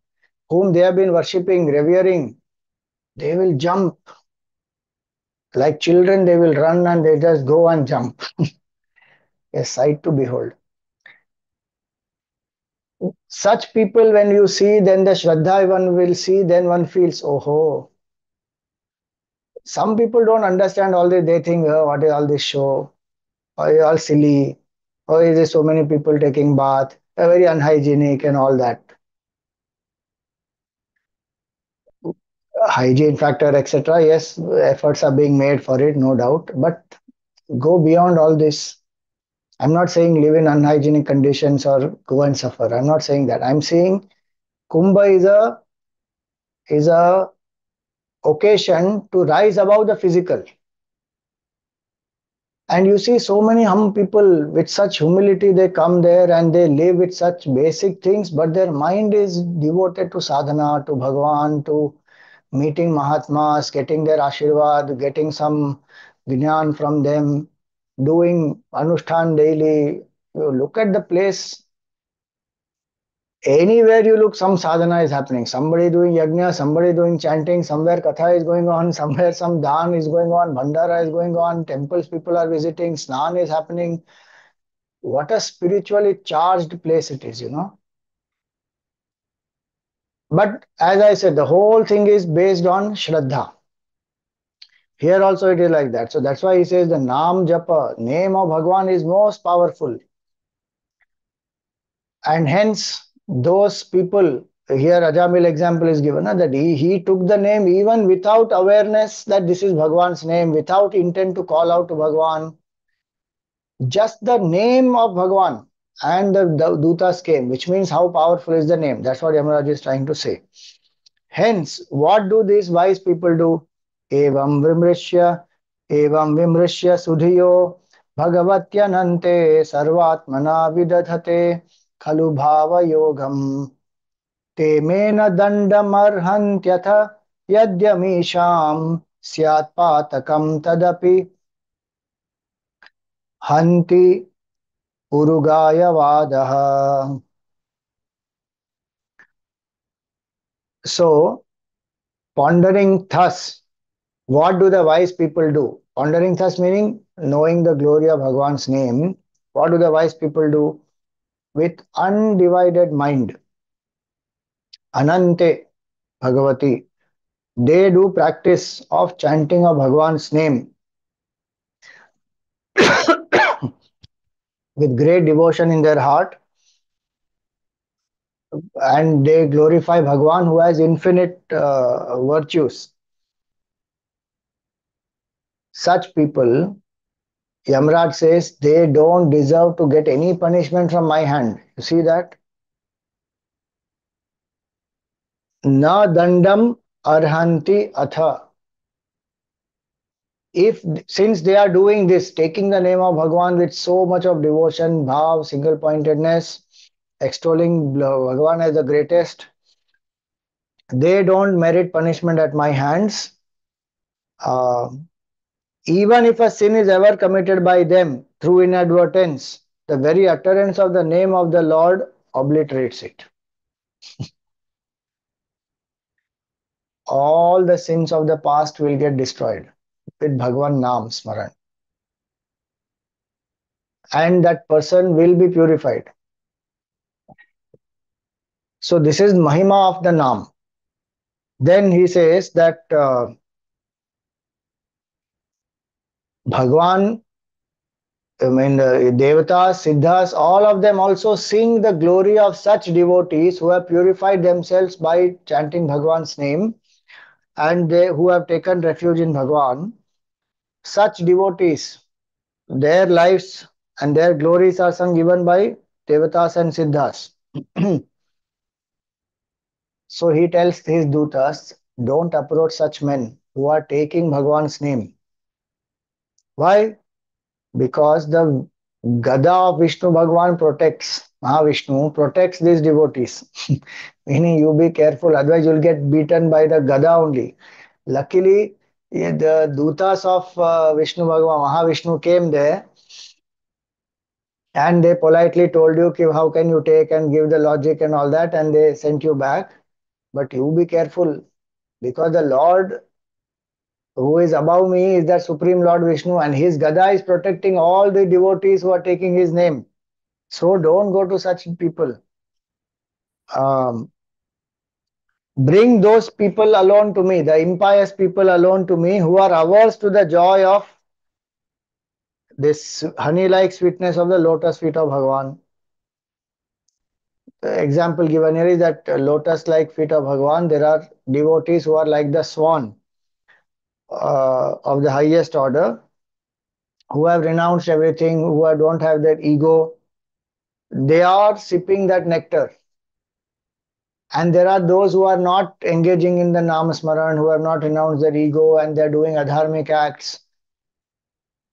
whom they have been worshipping, revering. They will jump like children. They will run and they just go and jump. A sight to behold. Such people, when you see, then the Shraddha one will see, then one feels, oh, some people don't understand all this. They think, oh, what is all this show? Or is all silly? Or is there so many people taking bath? Very unhygienic and all that. Hygiene factor, etc. Yes, efforts are being made for it, no doubt. But go beyond all this. I'm not saying live in unhygienic conditions or go and suffer. I'm not saying that. I'm saying Kumbh is a occasion to rise above the physical. And you see so many hum people with such humility, they come there and they live with such basic things, but their mind is devoted to sadhana, to Bhagawan, to meeting Mahatmas, getting their Ashirwad, getting some Vinyan from them, doing Anushthan daily. You look at the place, anywhere you look, some sadhana is happening. Somebody doing yajna, somebody doing chanting, somewhere katha is going on, somewhere some dhan is going on, bhandara is going on, temples people are visiting, snan is happening. What a spiritually charged place it is, you know. But as I said, the whole thing is based on Shraddha. Here also it is like that. So that's why he says the Nam Japa, name of Bhagwan is most powerful. And hence those people, here Ajamil example is given, that he took the name even without awareness that this is Bhagwan's name, without intent to call out to Bhagwan. Just the name of Bhagwan and the Dutas came, which means how powerful is the name. That's what Yamaraj is trying to say. Hence, what do these wise people do? Evam vimrishya, evam vimrishya sudhiyo, bhagavatyanante sarvatmana vidadhate khalu bhava yogam te mena dandamarhantyatha yadyamisham syat patakam tadapi hanti urugaya vadaha. So, pondering thus, what do the wise people do? Pondering thus meaning knowing the glory of Bhagwan's name. What do the wise people do? With undivided mind, Anante Bhagavati, they do practice of chanting of Bhagwan's name with great devotion in their heart, and they glorify Bhagwan who has infinite virtues. Such people, Yamraj says, they don't deserve to get any punishment from my hand. You see that? Na dandam arhanti atha. If since they are doing this, taking the name of Bhagwan with so much of devotion, bhav, single pointedness, extolling Bhagwan as the greatest, they don't merit punishment at my hands. Uh, Even if a sin is ever committed by them through inadvertence, the very utterance of the name of the Lord obliterates it. All the sins of the past will get destroyed with Bhagwan Naam Smaran. And that person will be purified. So this is Mahima of the Naam. Then he says that Bhagwan, I mean, Devatas, Siddhas, all of them also sing the glory of such devotees who have purified themselves by chanting Bhagwan's name. and they who have taken refuge in Bhagwan, such devotees, their lives and their glories are sung even by Devatas and Siddhas. So he tells his dutas, don't approach such men who are taking Bhagwan's name. Why? Because the Gada of Vishnu Bhagwan protects, Mahavishnu protects these devotees. Meaning you be careful, otherwise you'll get beaten by the Gada only. Luckily, the dutas of Vishnu Bhagwan, Mahavishnu came there and they politely told you ki, how can you take and give the logic and all that, and they sent you back. But you be careful because the Lord who is above me is that Supreme Lord Vishnu, and his Gada is protecting all the devotees who are taking his name. So don't go to such people. Um, Bring those people alone to me, the impious people alone to me who are averse to the joy of this honey-like sweetness of the lotus feet of Bhagavan. The example given here is that lotus-like feet of Bhagavan, there are devotees who are like the swan of the highest order, who have renounced everything, who don't have that ego. They are sipping that nectar. And there are those who are not engaging in the Namasmaran, who have not renounced their ego and they are doing adharmic acts.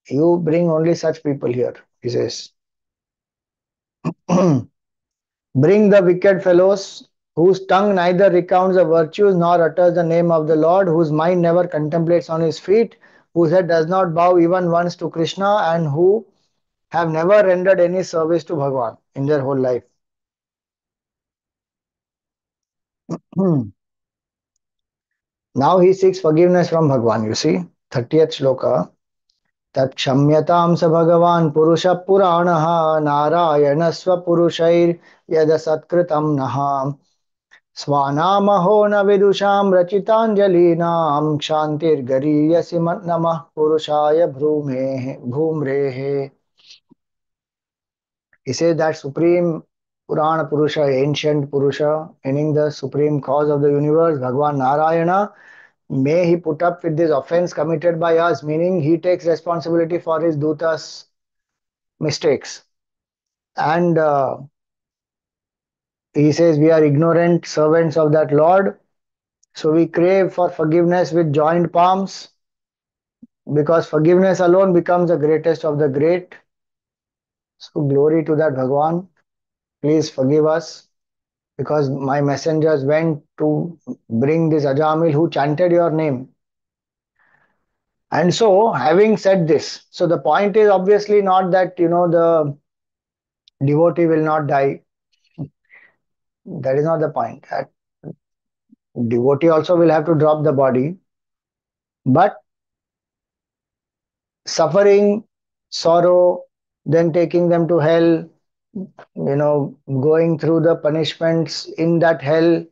You bring only such people here, he says. Bring the wicked fellows whose tongue neither recounts the virtues nor utters the name of the Lord, whose mind never contemplates on his feet, whose head does not bow even once to Krishna, and who have never rendered any service to Bhagavan in their whole life. Now he seeks forgiveness from Bhagavan, you see. 30th shloka. तत्क्षम्यतां स भगवान् पुरुषः पुराणः नारायणस्वपुरुषैर्यदसत्कृतं नः स्वानामहो न विदुषां रचिताञ्जलीनां क्षान्तिर्गरीयसि नमः पुरुषाय भूम्रेः. He says that supreme Purana Purusha, ancient Purusha, meaning the supreme cause of the universe, Bhagavan Narayana, may he put up with this offense committed by us, meaning he takes responsibility for his dutas mistakes. And he says we are ignorant servants of that Lord. So we crave for forgiveness with joined palms because forgiveness alone becomes the greatest of the great. So glory to that Bhagavan. Please forgive us because my messengers went to bring this Ajamil who chanted your name. And so, having said this, so the point is obviously not that the devotee will not die. That is not the point. That devotee also will have to drop the body, but suffering, sorrow, then taking them to hell, going through the punishments in that hell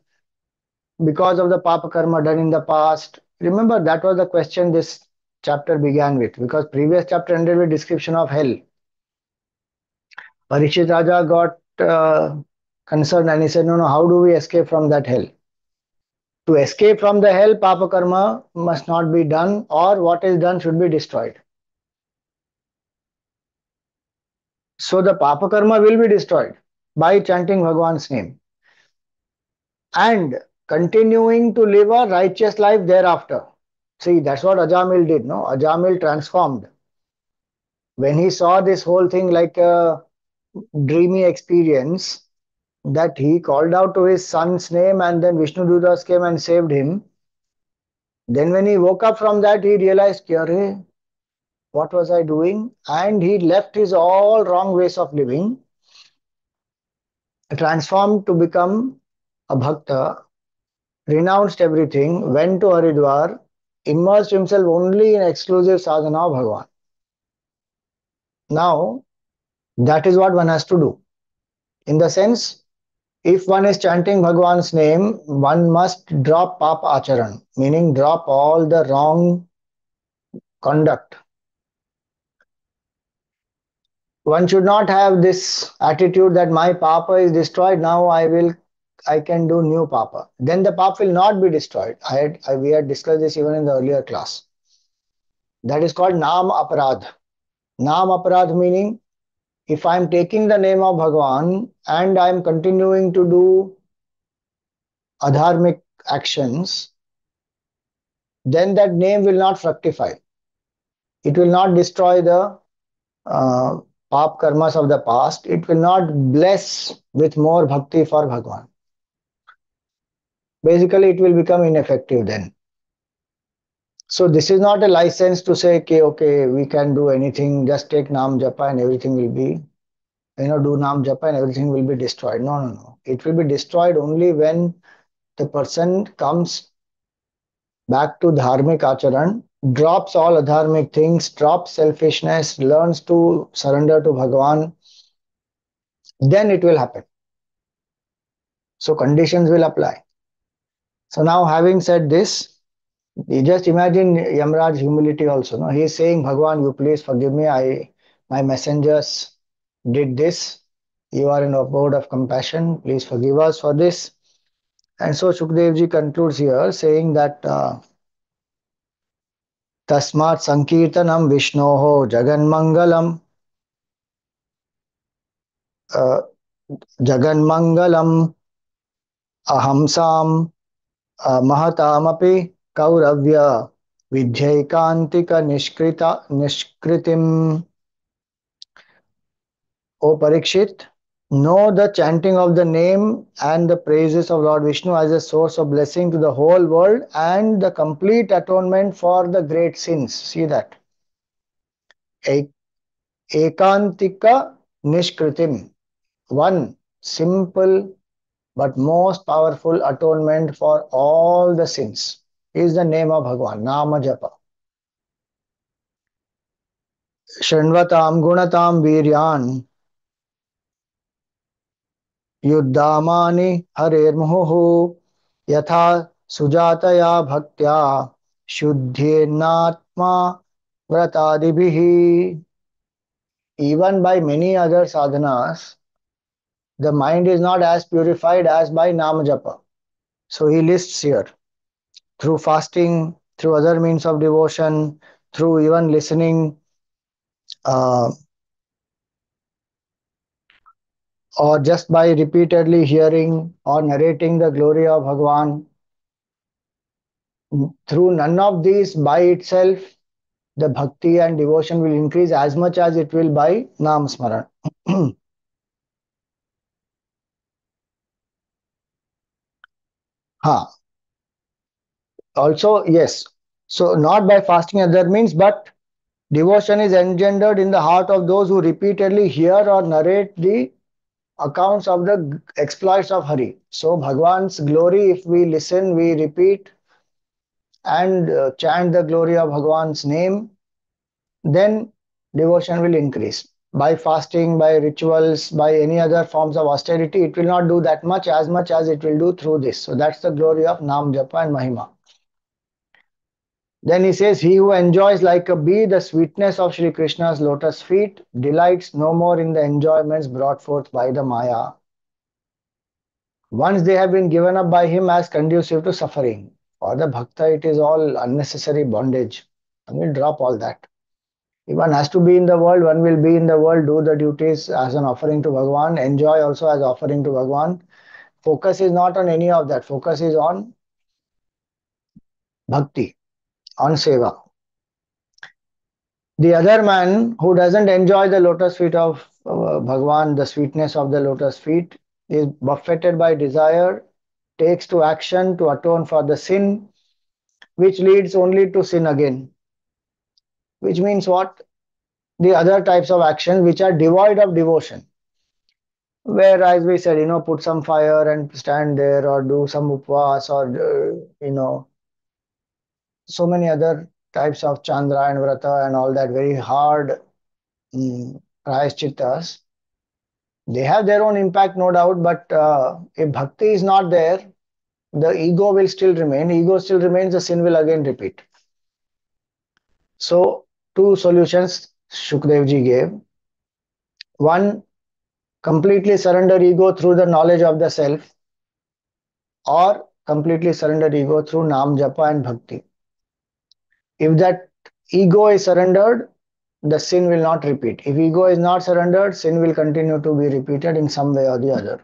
because of the papa karma done in the past. Remember, that was the question this chapter began with, because previous chapter ended with description of hell. Parikshit Raja got concerned and he said, no, how do we escape from that hell? To escape from the hell, papa karma must not be done, or what is done should be destroyed. So the papa karma will be destroyed by chanting Bhagwan's name and continuing to live a righteous life thereafter. See, that's what Ajamil did, no? Ajamil transformed. When he saw this whole thing like a dreamy experience, that he called out to his son's name and then Vishnu Dutas came and saved him. Then when he woke up from that, he realized, Kyare, what was I doing? And he left his all wrong ways of living, transformed to become a bhakta, renounced everything, went to Haridwar, immersed himself only in exclusive sadhana of Bhagavan. Now, that is what one has to do. In the sense, if one is chanting Bhagavan's name, one must drop papa acharan, meaning drop all the wrong conduct. One should not have this attitude that my papa is destroyed, now I will I can do new papa. Then the pap will not be destroyed. We had discussed this even in the earlier class. That is called Nam Aparadh. Nam Aparadh meaning if I am taking the name of Bhagavan and I am continuing to do adharmic actions, then that name will not fructify. It will not destroy the uh, pap karmas of the past. It will not bless with more bhakti for Bhagavan. Basically, it will become ineffective then. So this is not a license to say, okay, we can do anything. Just take Nam Japa and everything will be, do Nam Japa and everything will be destroyed. No, no, no. It will be destroyed only when the person comes back to dharmic acharan, drops all adharmic things, drops selfishness, learns to surrender to Bhagavan, then it will happen. So conditions will apply. So now having said this, you just imagine Yamaraj humility also. No? He is saying, Bhagavan, you please forgive me. My messengers did this. You are in a abode of compassion. Please forgive us for this. And so Shukdev ji concludes here saying that Tasmat Sankirtanam Vishnoho Jaganmangalam uh, Jaganmangalam Ahamsam Mahatamapi Kauravya Vidhyaikantika Nishkritim. O Parikshit, know the chanting of the name and the praises of Lord Vishnu as a source of blessing to the whole world and the complete atonement for the great sins. See that. Ekantika Nishkritim. One simple but most powerful atonement for all the sins is the name of Bhagavan, Nama Japa. Shanvatam Gunatam Viryan युद्धामानि हरेर्मुहुः यथा सुजातया भक्त्या शुद्धेनात्मा व्रतादिभिः. Even by many other sadhanas, the mind is not as purified as by Nama Japa. So he lists here through fasting, through other means of devotion, through even listening, uh, or just by repeatedly hearing or narrating the glory of Bhagavan. Through none of these by itself, the bhakti and devotion will increase as much as it will by Nam Smaran. Ha. Also, yes. So, not by fasting other means, but devotion is engendered in the heart of those who repeatedly hear or narrate the accounts of the exploits of Hari. So, Bhagwan's glory, if we listen, we repeat and chant the glory of Bhagwan's name, then devotion will increase. By fasting, by rituals, by any other forms of austerity, it will not do that much as it will do through this. So that's the glory of Nam Japa and Mahima. Then he says, he who enjoys like a bee the sweetness of Sri Krishna's lotus feet delights no more in the enjoyments brought forth by the Maya. Once they have been given up by him as conducive to suffering. For the Bhakta, it is all unnecessary bondage. And we'll drop all that. If one has to be in the world, one will be in the world, do the duties as an offering to Bhagavan, enjoy also as offering to Bhagavan. Focus is not on any of that. Focus is on bhakti, on seva. The other man who doesn't enjoy the lotus feet of Bhagavan, the sweetness of the lotus feet, is buffeted by desire, takes to action to atone for the sin, which leads only to sin again. Which means what? The other types of actions which are devoid of devotion. Where, as we said, put some fire and stand there, or do some upvas, or so many other types of chandra and vrata and all that very hard prayashchittas. They have their own impact, no doubt, but if bhakti is not there, the ego will still remain. Ego still remains, the sin will again repeat. So, two solutions Shukdev ji gave. One, completely surrender ego through the knowledge of the self. or completely surrender ego through Nam Japa and Bhakti. If that ego is surrendered, the sin will not repeat. If ego is not surrendered, sin will continue to be repeated in some way or the other.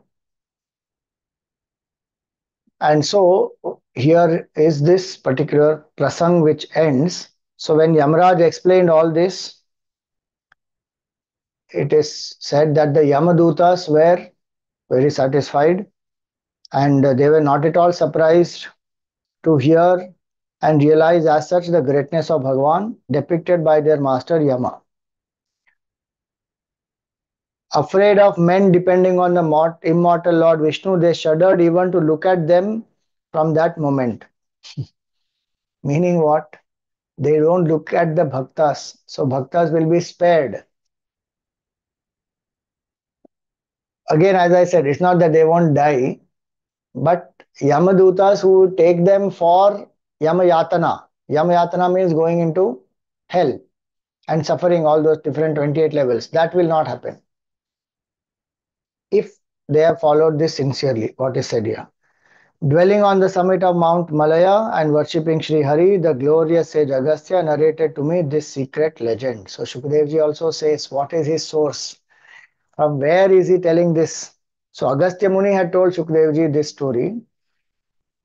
And so here is this particular prasang which ends. So when Yamaraj explained all this, it is said that the Yamadutas were very satisfied and they were not at all surprised to hear and realize as such the greatness of Bhagavan depicted by their master Yama. Afraid of men depending on the immortal Lord Vishnu, they shuddered even to look at them from that moment. Meaning what? They don't look at the bhaktas, so bhaktas will be spared. Again, as I said, it's not that they won't die, but Yamadutas who take them for Yamayatana. Yamayatana means going into hell and suffering all those different 28 levels. That will not happen if they have followed this sincerely, what is said here. Dwelling on the summit of Mount Malaya and worshipping Sri Hari, the glorious sage Agastya narrated to me this secret legend. So Shukadevji also says, what is his source? From where is he telling this? So Agastya Muni had told Shukadevji this story.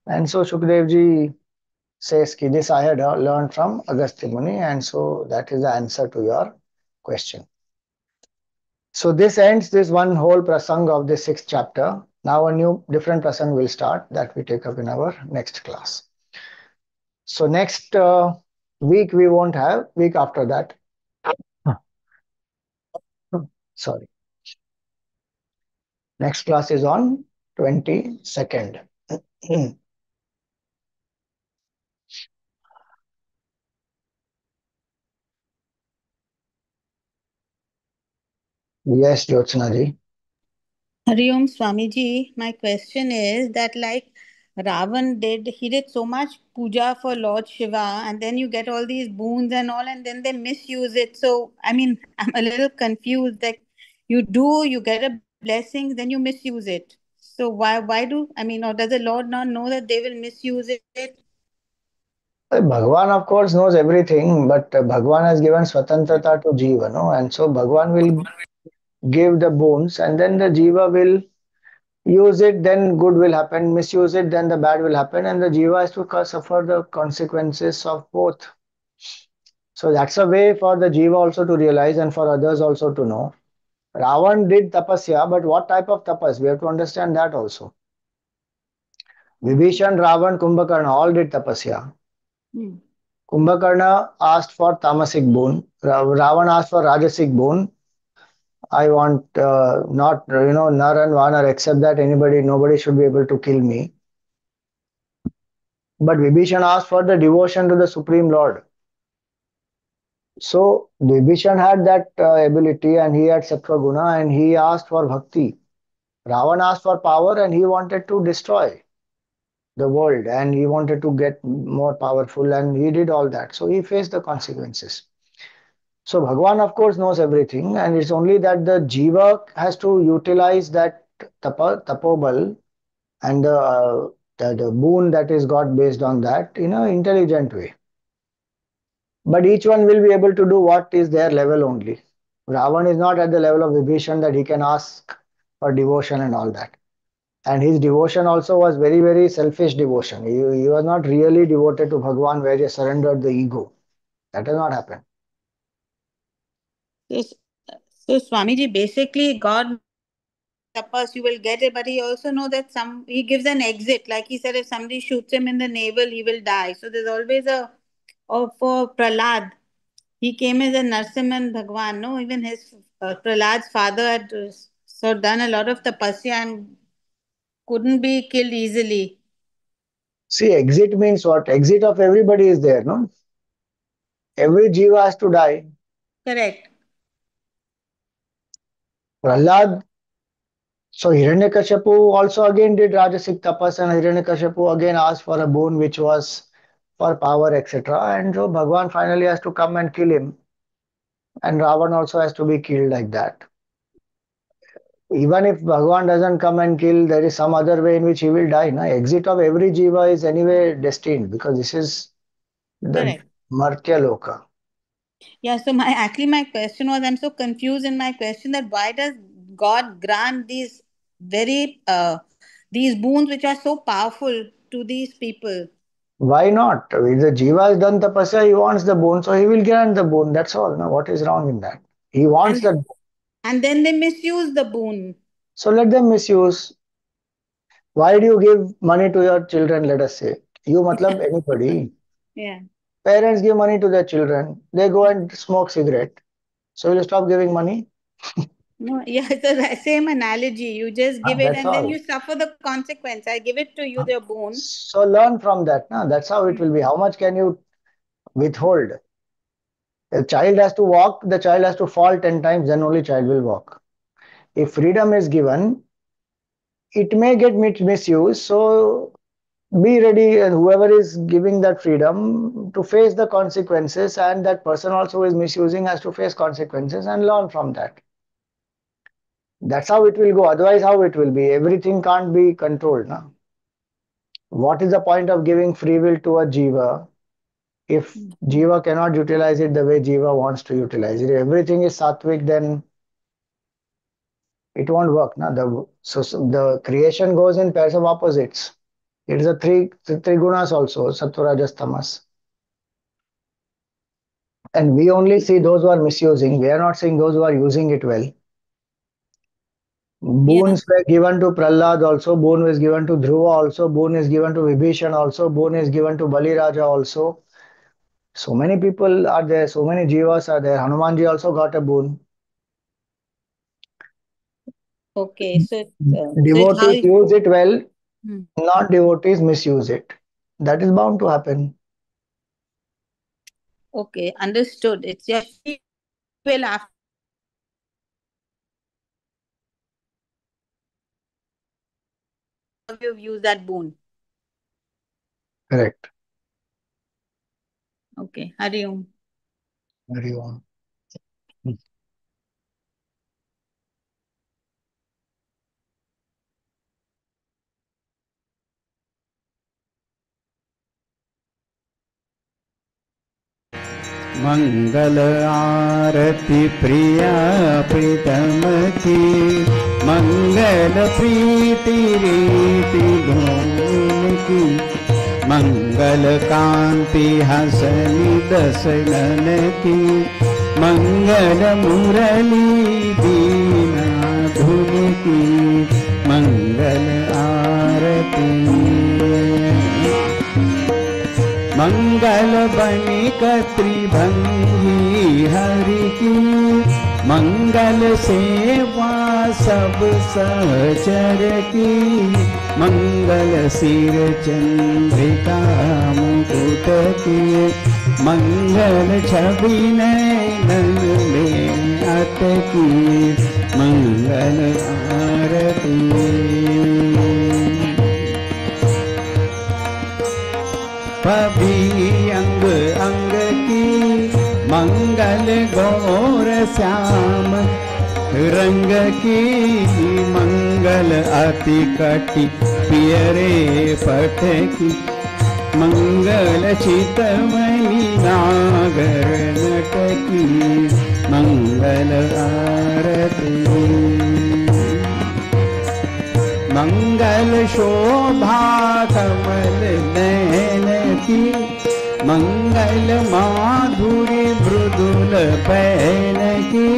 And so Shukadevji says, Ki this I had learned from Agastya Muni. And so that is the answer to your question. So this ends this one whole prasang of the sixth chapter. Now a new different prasang will start that we take up in our next class. So next week we won't have, week after that. Sorry. Next class is on 22nd. Yes, Jyotsna ji. Hariom Swamiji, my question is that like Ravan did, he did so much puja for Lord Shiva, and then you get all these boons and all, and then they misuse it. So, I mean, I'm a little confused. Like, you get a blessing, then you misuse it. So, why do, I mean, or does the Lord not know that they will misuse it? Bhagavan, of course, knows everything, but Bhagavan has given Swatantrata to Jiva, no? And so Bhagavan will give the boons, and then the Jiva will use it, then good will happen, misuse it, then the bad will happen, and the Jiva has to suffer the consequences of both. So that's a way for the Jiva also to realize and for others also to know. Ravan did tapasya, but what type of tapas? We have to understand that also. Vibhishan, Ravan, Kumbhakarna all did tapasya. Hmm. Kumbhakarna asked for tamasic boon. Ravan asked for rajasic boon. I want not, nar and vanar, except that nobody should be able to kill me. But Vibhishan asked for the devotion to the Supreme Lord. So Vibhishan had that ability and he had Sattva Guna and he asked for bhakti. Ravan asked for power and he wanted to destroy the world and he wanted to get more powerful and he did all that. So he faced the consequences. So Bhagavan of course knows everything and it's only that the jiva has to utilize that tapobal and the boon that is got based on that in an intelligent way. But each one will be able to do what is their level only. Ravan is not at the level of Vibhishan that he can ask for devotion and all that. And his devotion also was very, very selfish devotion. He was not really devoted to Bhagavan where he surrendered the ego. That has not happened. So, so Swamiji, basically, God knows that if you do tapas, you will get it, but He also knows that He gives an exit. Like He said, if somebody shoots him in the navel, he will die. So there's always a, or for Prahlad, he came as a Narsimhan Bhagwan. No, even his Prahlad's father had so done a lot of tapasya and couldn't be killed easily. See, exit means what? Exit of everybody is there, no? Every jiva has to die. Correct. Prahlad, so Hiranyakashipu also again did Rajasic tapas and Hiranyakashipu again asked for a boon which was for power, etc. And so Bhagwan finally has to come and kill him. And Ravan also has to be killed like that. Even if Bhagavan doesn't come and kill, there is some other way in which he will die. Na? Exit of every jiva is anyway destined because this is the Correct. Martya Loka. Yeah, so my question was, I'm so confused in my question that why does God grant these very these boons which are so powerful to these people? Why not? If the jiva has done tapasya, he wants the boon, so he will grant the boon. That's all. Now, what is wrong in that? He wants And that. then they misuse the boon. So let them misuse. Why do you give money to your children? Let us say you, matlab anybody. Yeah. Parents give money to their children. They go and smoke cigarette. So will you stop giving money? No, yeah, it's the same analogy. You just give it That's and then all. you suffer the consequence. I give it to you, the boon. So learn from that. Na? That's how it will be. How much can you withhold? A child has to walk, the child has to fall 10 times, then only child will walk. If freedom is given, it may get misused. So be ready, and whoever is giving that freedom to face the consequences, and that person also who is misusing has to face consequences and learn from that. That's how it will go. Otherwise, how it will be? Everything can't be controlled. Na? What is the point of giving free will to a jiva if jiva cannot utilize it the way jiva wants to utilize it? If everything is sattvic, then it won't work. Na? So the creation goes in pairs of opposites. It is a three gunas also, sattva, rajas, tamas. And we only see those who are misusing. We are not seeing those who are using it well. Yeah. Boons were given to Prahlad also, boon was given to Dhruva also, boon is given to Vibhishan also, boon is given to Bali Raja also. So many people are there, so many jivas are there. Hanumanji also got a boon. Okay. So it's how Devotees you. use it well, Hmm. not devotees misuse it. That is bound to happen. Okay, understood. It's your free will after you've used that boon. Correct. Okay, Hari Om. Very on. मंगल आरती प्रिया प्रीतम की मंगल प्रीति रीति धूम की मंगल कांति हसनी दसनन की मंगल मुरली दीना धुन की मंगल आरती मंगल बनिक त्रिभंगी हरि की मंगल सेवा सब सहचर की मंगल सिर चंद्रिका मुकुट की मंगल छवि नयन में अत की मंगल आरती पभी अंग अंग की मंगल गौर श्याम रंग की मंगल अति कटि पियरे पट की मंगल चितमणि नागर नट की मंगल आरती मंगल शोभा कमल नयन की मंगल माधुरी मृदुल पैन की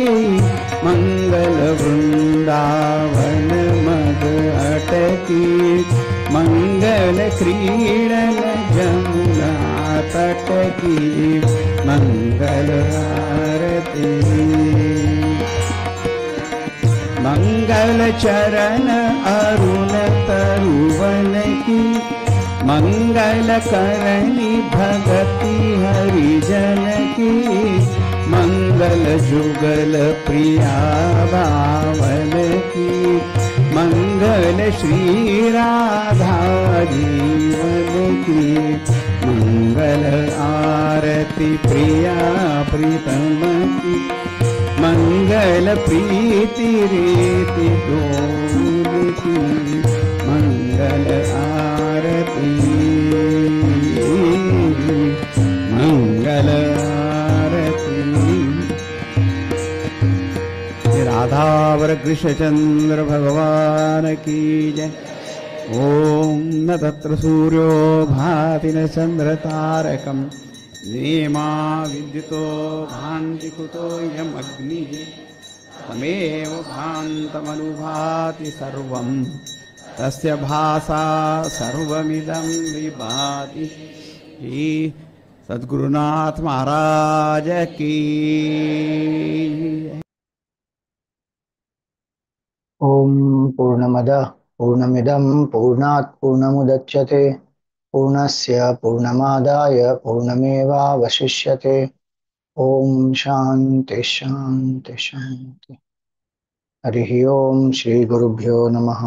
मंगल वृंदावन मद अटकी मंगल क्रीडन जमुना तट की मंगल आरती मंगल चरण अरुण तरुवन की मंगल करणी भगति हरिजन की मंगल जुगल प्रिया भावन की मंगल श्री राधा जीवन की मंगल आरती प्रिया प्रीतम की मंगल प्रीति रीति डोलती मंगल आरती मंगल आरती। राधावर कृष्णचंद्र भगवान की जय। ओम न तत्र सूर्यो भाति न चंद्र तारकम् नेमा विद्युतो भान्ति कुतोऽयम् अग्निः तमेव भान्तमनुभाति सर्वं तस्य भासा सर्वमिदं विभाति। श्री सद्गुरुनाथ महाराज की। ओम पूर्णमदः पूर्णमिदं पूर्णात् पूर्णमुदच्यते पूर्णस्य पूर्णमादाय पूर्णमेवावशिष्यते। ओम शांति शांति शांति। हरि ओम श्री गुरुभ्यो नमः।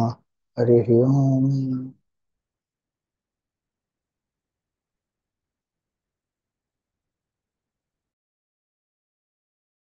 हरि ओम।